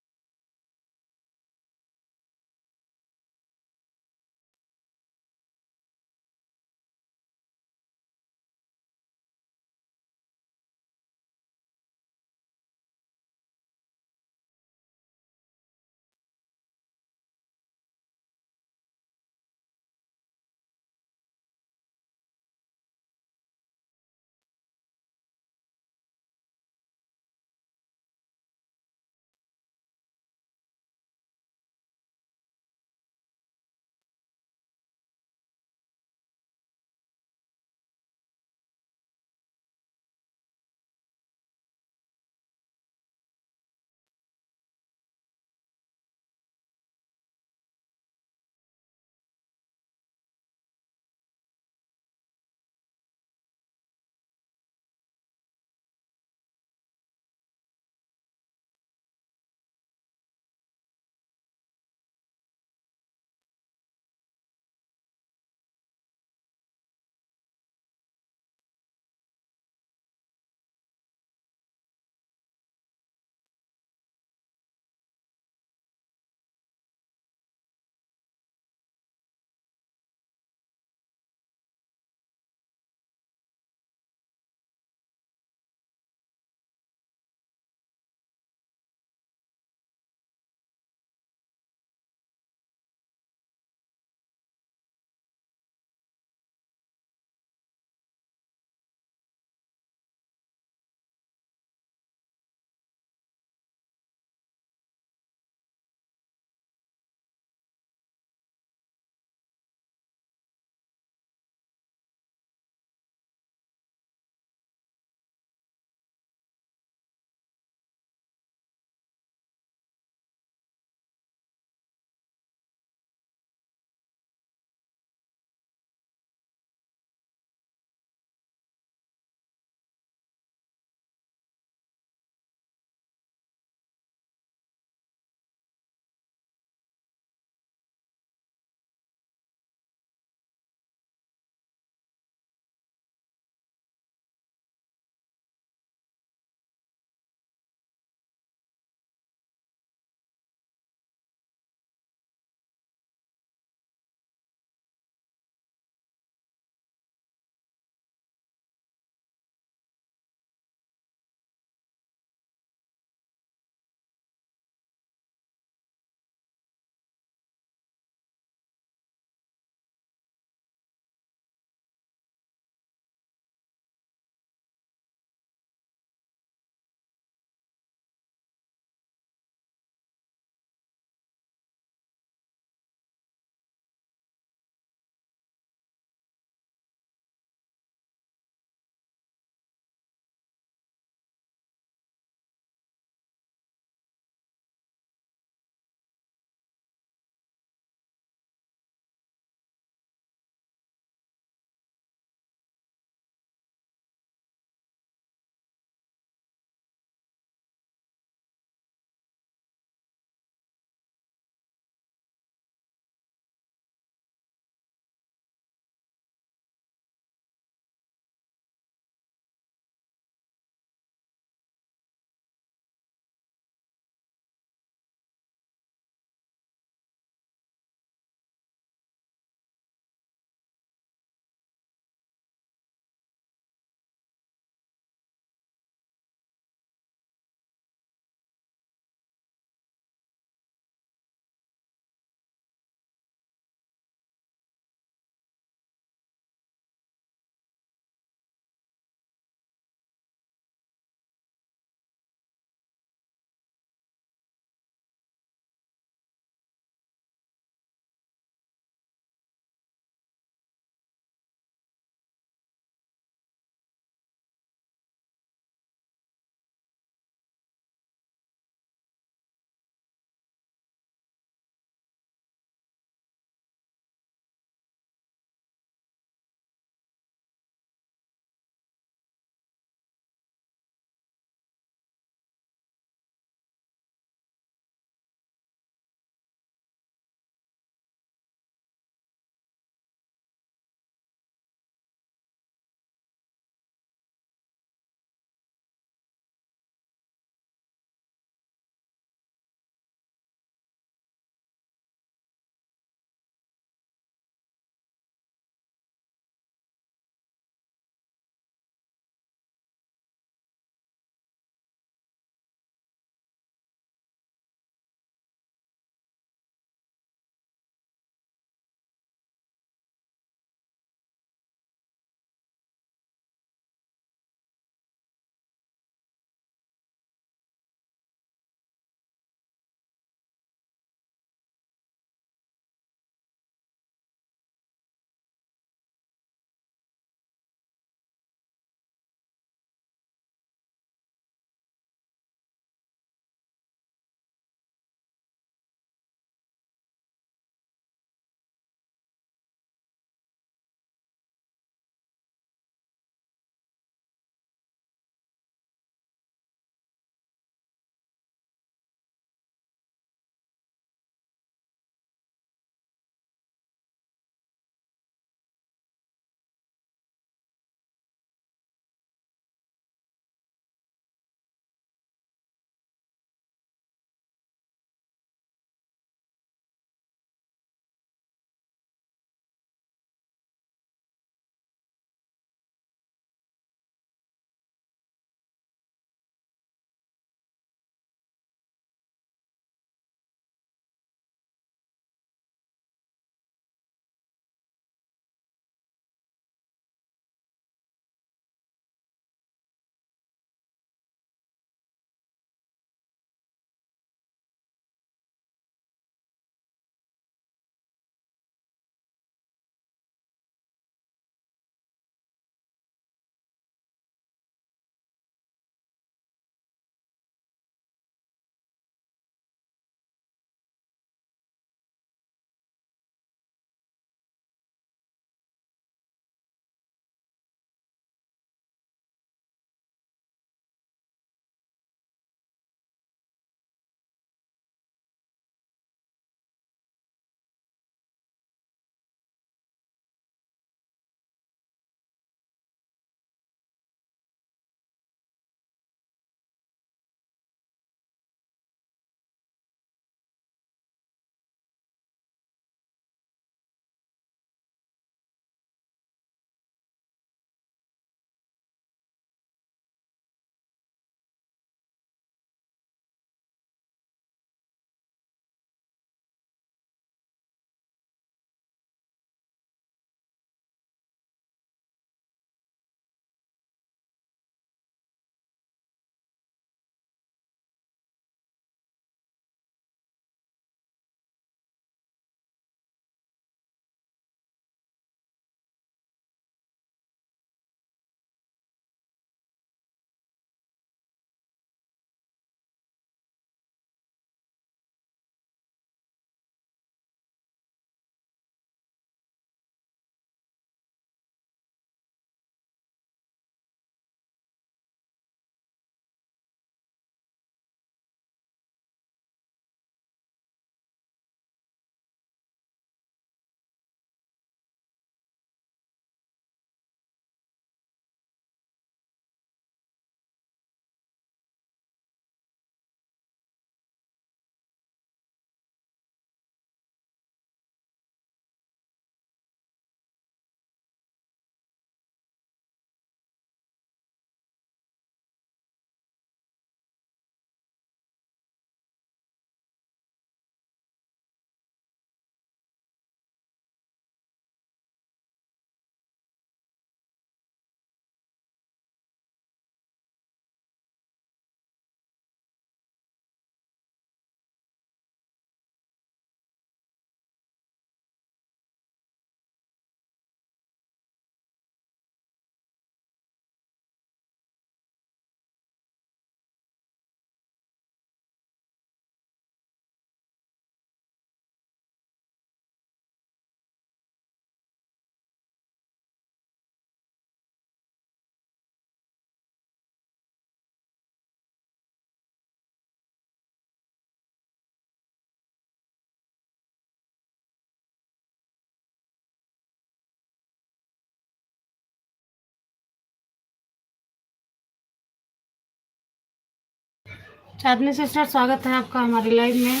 चांदनी सिस्टर, स्वागत है आपका हमारी लाइव में।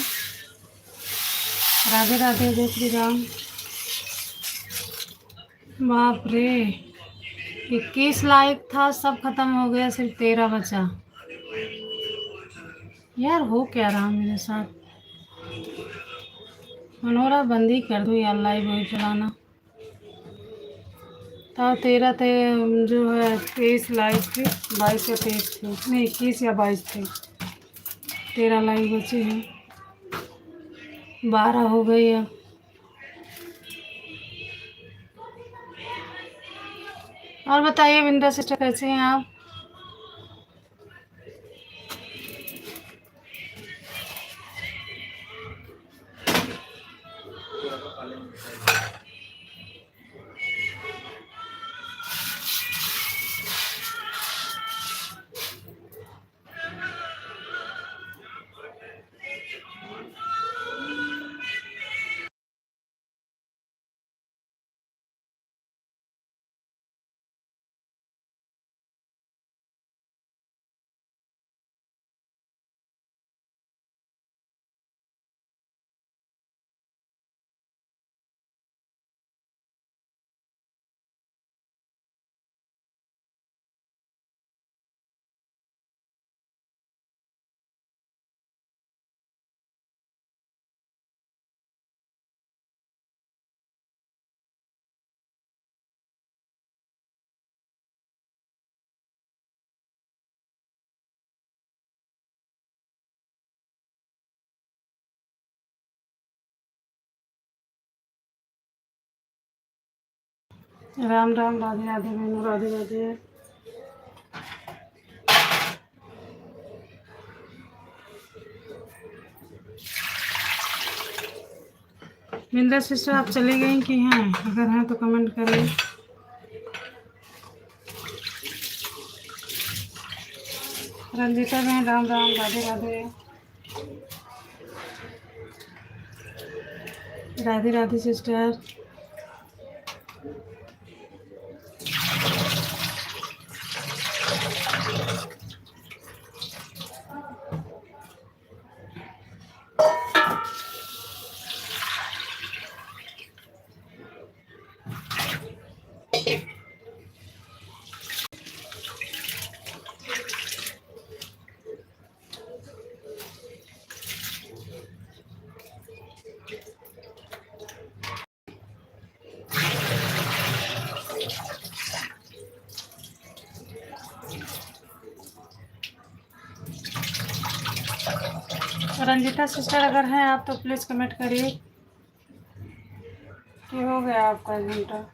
राधे राधे, जय श्री राम। बाप रे, 21 लाइक था, सब खत्म हो गया, सिर्फ 13 बचा। यार हो क्या रहा मेरे साथ। मनोरा बंद ही कर दूँ यार लाइव वही चलाना। तो 13 थे, जो है 23 लाइक थे, 22 या 23 थे, नहीं 21 या 22 थे, 13 लाइक बचे हैं, 12 हो गई अब। और बताइए बिंदा सिस्टर, कैसे हैं आप? राम राम, राधे राधे बहनों, राधे राधे। बिंदा सिस्टर, आप चली गई कि हैं? अगर हैं तो कमेंट करिए। रंजीता बहन, राम राम, राधे राधे। राधे राधे सिस्टर। रंजीता सिस्टर, अगर हैं आप तो प्लीज़ कमेंट करिए कि हो गया आपका 1 घंटा।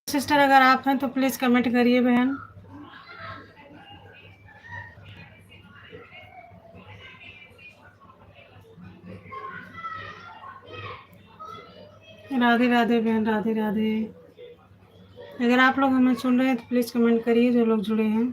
सिस्टर, अगर आप हैं तो प्लीज़ कमेंट करिए बहन। राधे राधे बहन, राधे राधे। अगर आप लोग हमें सुन रहे हैं तो प्लीज़ कमेंट करिए, जो लोग जुड़े हैं।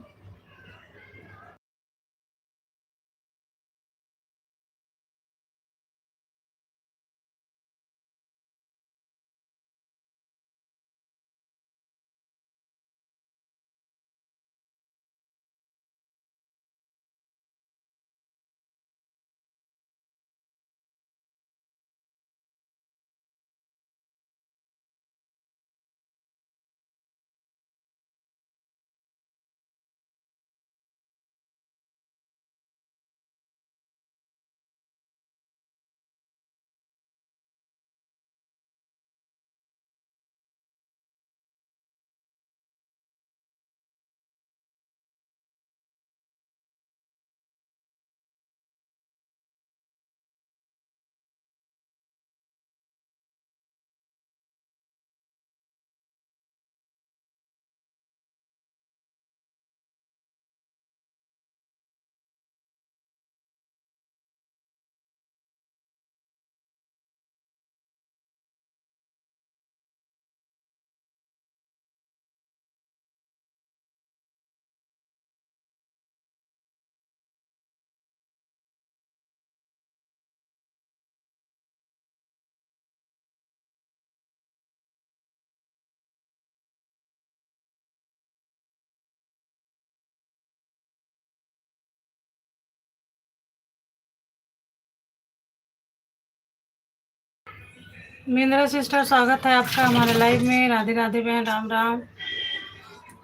मिंद्रा सिस्टर, स्वागत है आपका हमारे लाइव में। राधे राधे बहन, राम राम,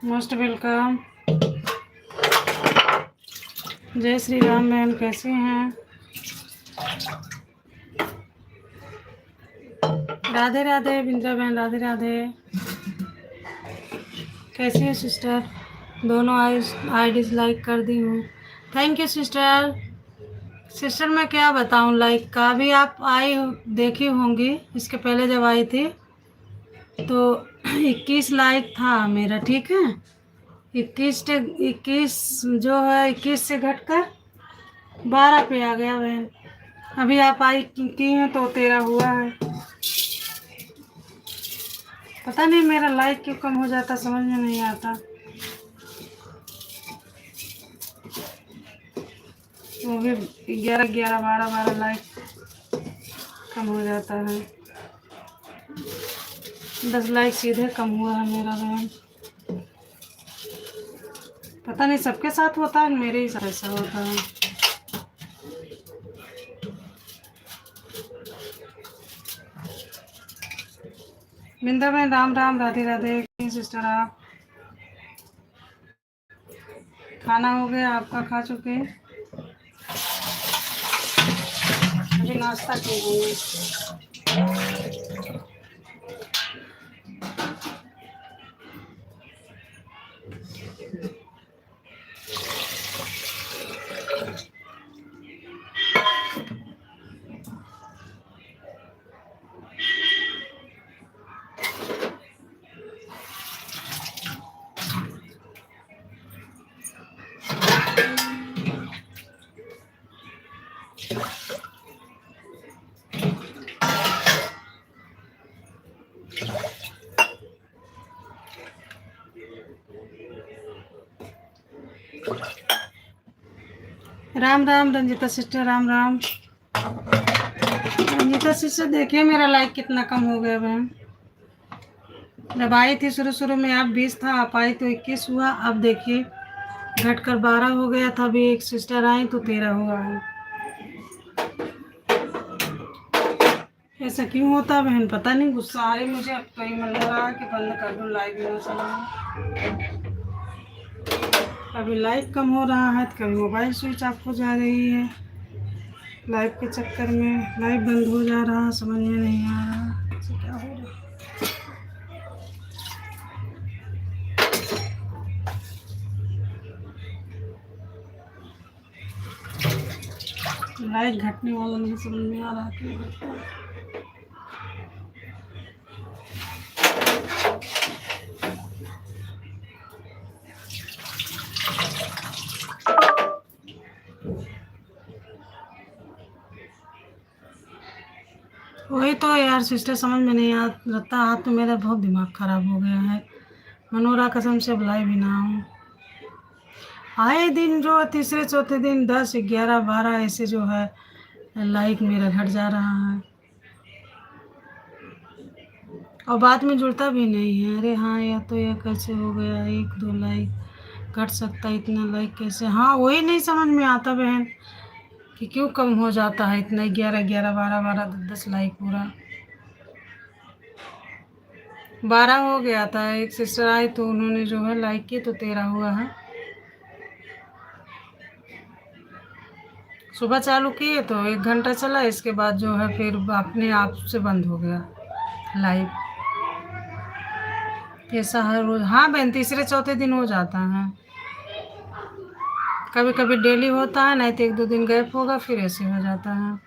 मोस्ट वेलकम। जय श्री राम बहन, कैसे हैं? राधे राधे बिंद्रा बहन, राधे राधे। कैसी है सिस्टर? दोनों आईडीज लाइक कर दी हूँ। Thank you sister. सिस्टर मैं क्या बताऊँ, लाइक का भी आप देखी होंगी। इसके पहले जब आई थी तो 21 लाइक था मेरा, ठीक है। 21 जो है 21 से घटकर 12 पे आ गया बहन। अभी आप की हैं तो 13 हुआ है। पता नहीं मेरा लाइक क्यों कम हो जाता, समझ में नहीं आता। वो भी 11 11 12 12 लाइक कम हो जाता है। 10 लाइक सीधे कम हुआ है मेरा बहन। पता नहीं सबके साथ होता है, मेरे ही साथ ऐसा होता है। बिंदा बहन, राम राम, राधे राधे सिस्टर। आप खाना हो गया आपका? खा चुके? अभी नाश्ता कीजिए। राम राम रंजिता सिस्टर, राम राम। रंजिता सिस्टर देखिए मेरा लाइक कितना कम हो गया बहन। जब आई थी शुरू शुरू में आप 20 था, आप आई तो 21 हुआ। अब देखिए घटकर 12 हो गया था। अभी एक सिस्टर आई तो 13 हुआ है। ऐसा क्यों होता बहन, पता नहीं। गुस्सा आ रही मुझे। अब तो मन हो रहा है कि बंद कर दूं लाइव ना चलाऊं। कभी लाइव कम हो रहा है तो कभी मोबाइल स्विच ऑफ हो जा रही है। लाइव के चक्कर में लाइव बंद हो जा रहा, समझ में नहीं आ रहा ऐसे क्या हो रहा। लाइट घटने वाला नहीं समझ में आ रहा क्यों घटता है। वही तो यार सिस्टर, समझ में नहीं आता। हाथ तो मेरा बहुत दिमाग खराब हो गया है। मनोरा कसम से अब लाइव भी ना हूँ। आए दिन जो तीसरे चौथे दिन 10 11 12 ऐसे जो है लाइक मेरा घट जा रहा है। और बाद में जुड़ता भी नहीं है। अरे हाँ, या तो यह कैसे हो गया, 1 2 लाइक घट सकता है, इतना लाइक कैसे? हाँ वही नहीं समझ में आता बहन कि क्यों कम हो जाता है इतना। 11 11 12 12 10 लाइक पूरा 12 हो गया था। एक सिस्टर आई तो उन्होंने जो है लाइक किए तो 13 हुआ है। सुबह चालू किए तो 1 घंटा चला, इसके बाद जो है फिर अपने आप से बंद हो गया लाइव। ऐसा हर रोज? हाँ बहन, तीसरे चौथे दिन हो जाता है। कभी कभी डेली होता है, नहीं तो 1 2 दिन गैप होगा, फिर ऐसे हो जाता है।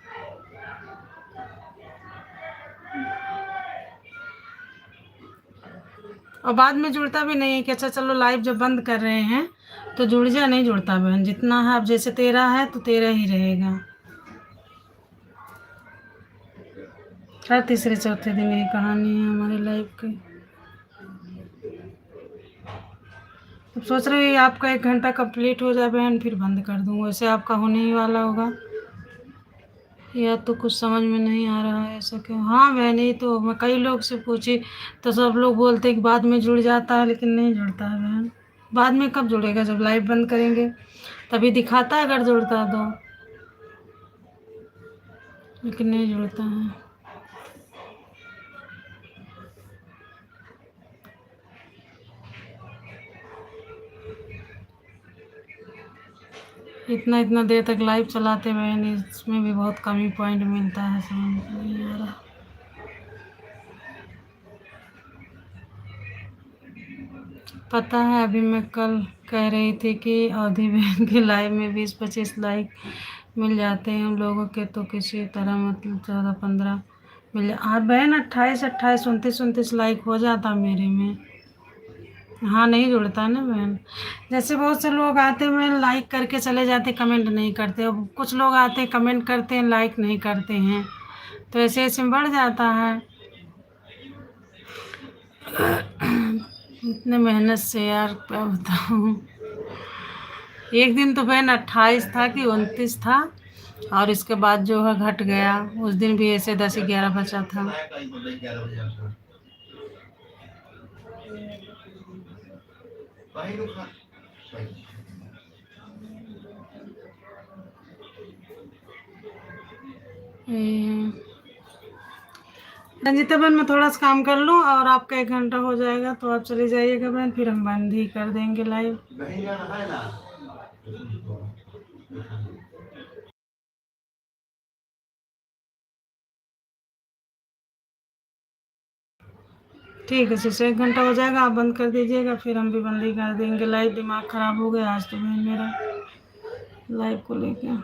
और बाद में जुड़ता भी नहीं है कि अच्छा चलो लाइव जब बंद कर रहे हैं तो जुड़ जा। नहीं जुड़ता बहन, जितना है अब जैसे 13 है तो 13 ही रहेगा। हर तीसरे चौथे दिन यही कहानी है हमारी लाइफ की। अब सोच रही हूँ आपका 1 घंटा कंप्लीट हो जाए बहन, फिर बंद कर दूँ। वैसे आपका होने ही वाला होगा, या तो कुछ समझ में नहीं आ रहा है ऐसा क्यों। हाँ बहन, ये तो मैं कई लोग से पूछी तो सब लोग बोलते हैं कि बाद में जुड़ जाता है, लेकिन नहीं जुड़ता है बहन। बाद में कब जुड़ेगा? जब लाइव बंद करेंगे तभी दिखाता है अगर जुड़ता है तो, लेकिन नहीं जुड़ता है। इतना इतना देर तक लाइव चलाते हुए इसमें भी बहुत कम ही पॉइंट मिलता है, समझ नहीं आ रहा। पता है अभी मैं कल कह रही थी कि अवधि बहन के लाइव में 20-25 लाइक मिल जाते हैं उन लोगों के, तो किसी तरह मतलब 14-15 मिल जा। हाँ बहन, 28-28 29-29 लाइक हो जाता मेरे में। हाँ नहीं जुड़ता ना बहन। जैसे बहुत से लोग आते हैं लाइक करके चले जाते, कमेंट नहीं करते। अब कुछ लोग आते हैं कमेंट करते हैं, लाइक नहीं करते हैं, तो ऐसे ऐसे बढ़ जाता है। इतने मेहनत से यार क्या बताऊँ। एक दिन तो बहन 28 था कि 29 था, और इसके बाद जो है घट गया। उस दिन भी ऐसे 10-11 बचा था। रंजीता बहन मैं थोड़ा सा काम कर लूँ और आपका 1 घंटा हो जाएगा तो आप चली जाइएगा बहन, फिर हम बंद ही कर देंगे लाइव। ठीक है सिस्टर, 1 घंटा हो जाएगा, आप बंद कर दीजिएगा, फिर हम भी बंद ही कर देंगे लाइव। दिमाग ख़राब हो गया आज तो बहन मेरा लाइव को लेके।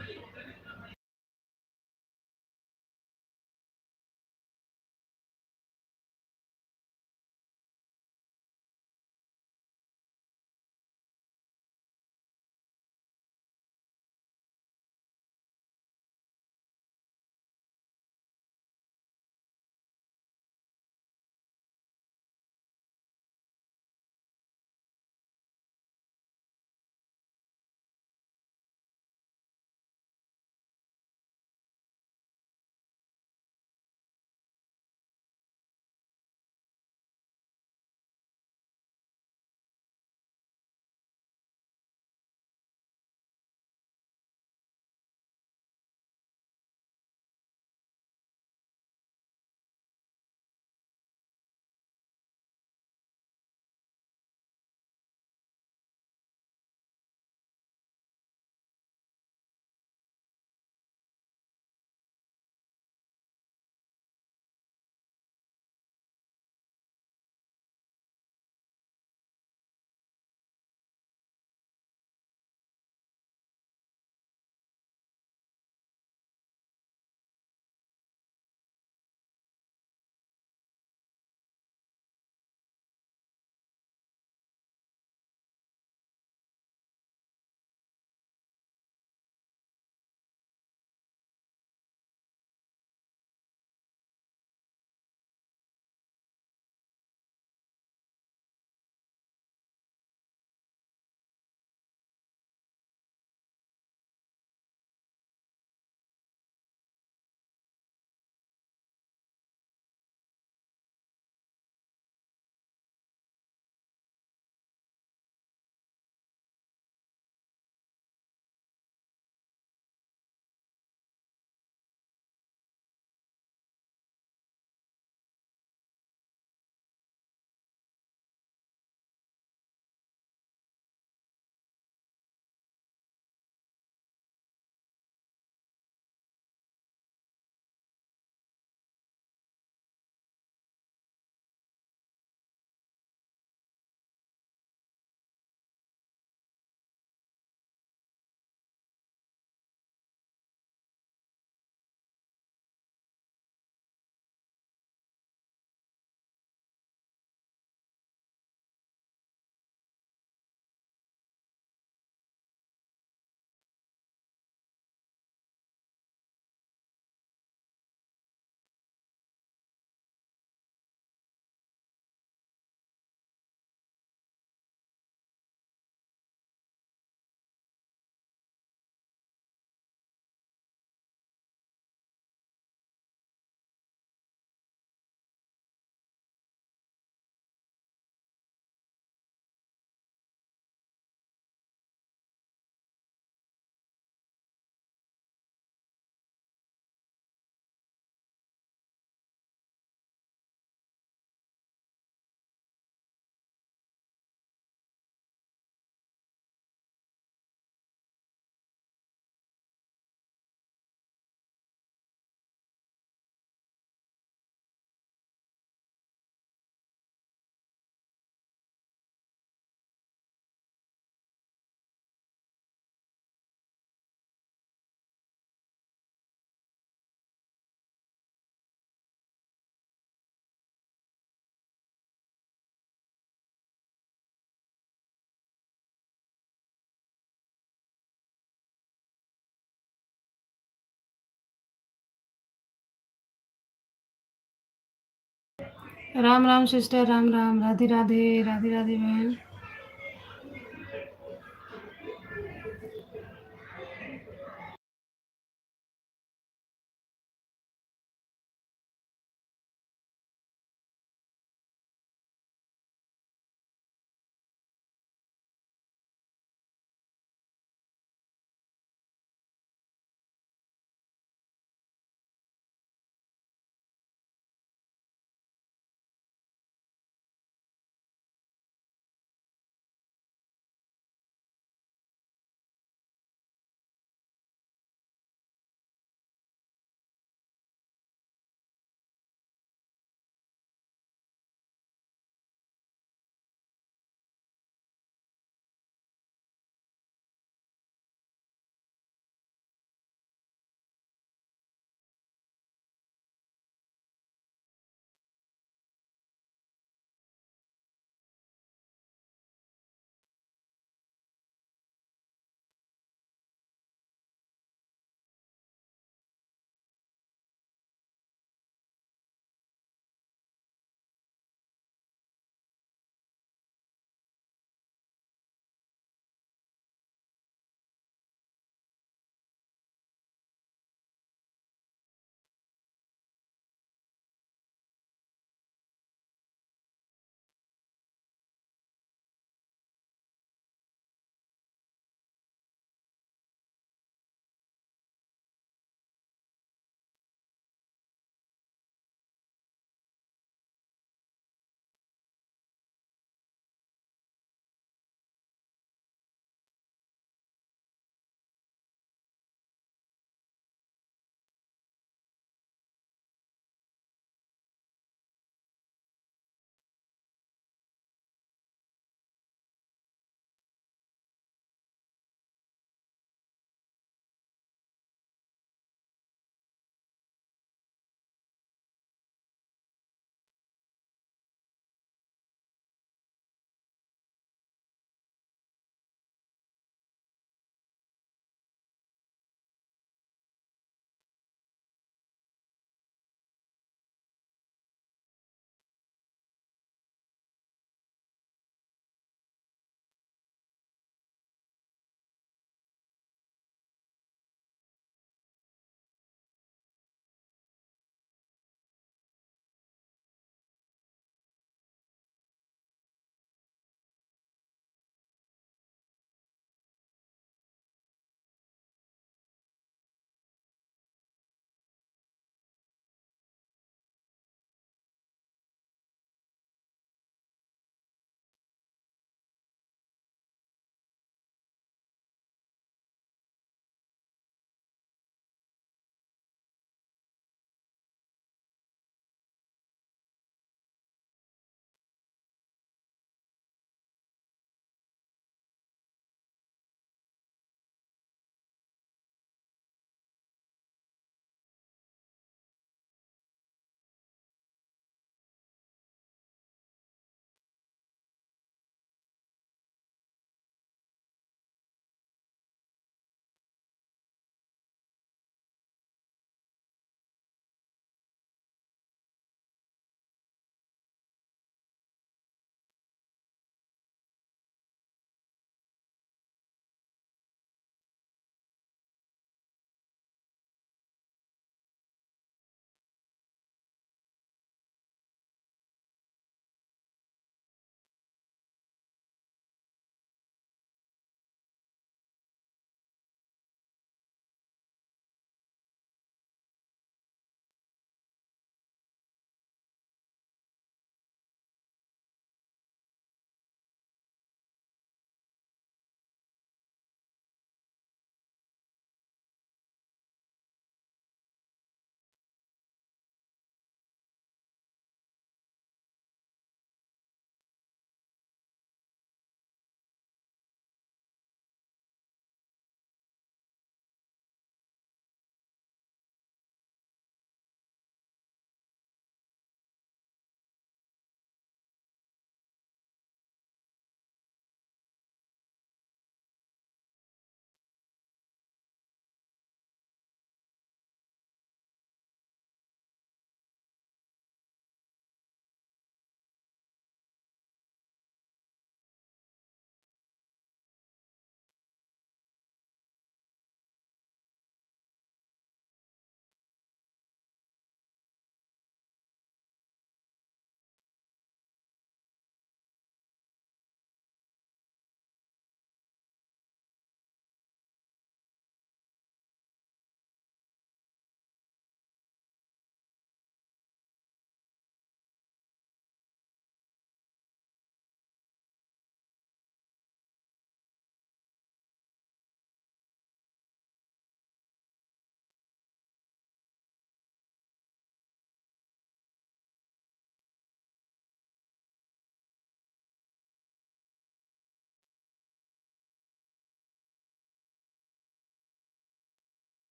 राम राम सिस्टर, राम राम, राधे राधे, राधे राधे बहन।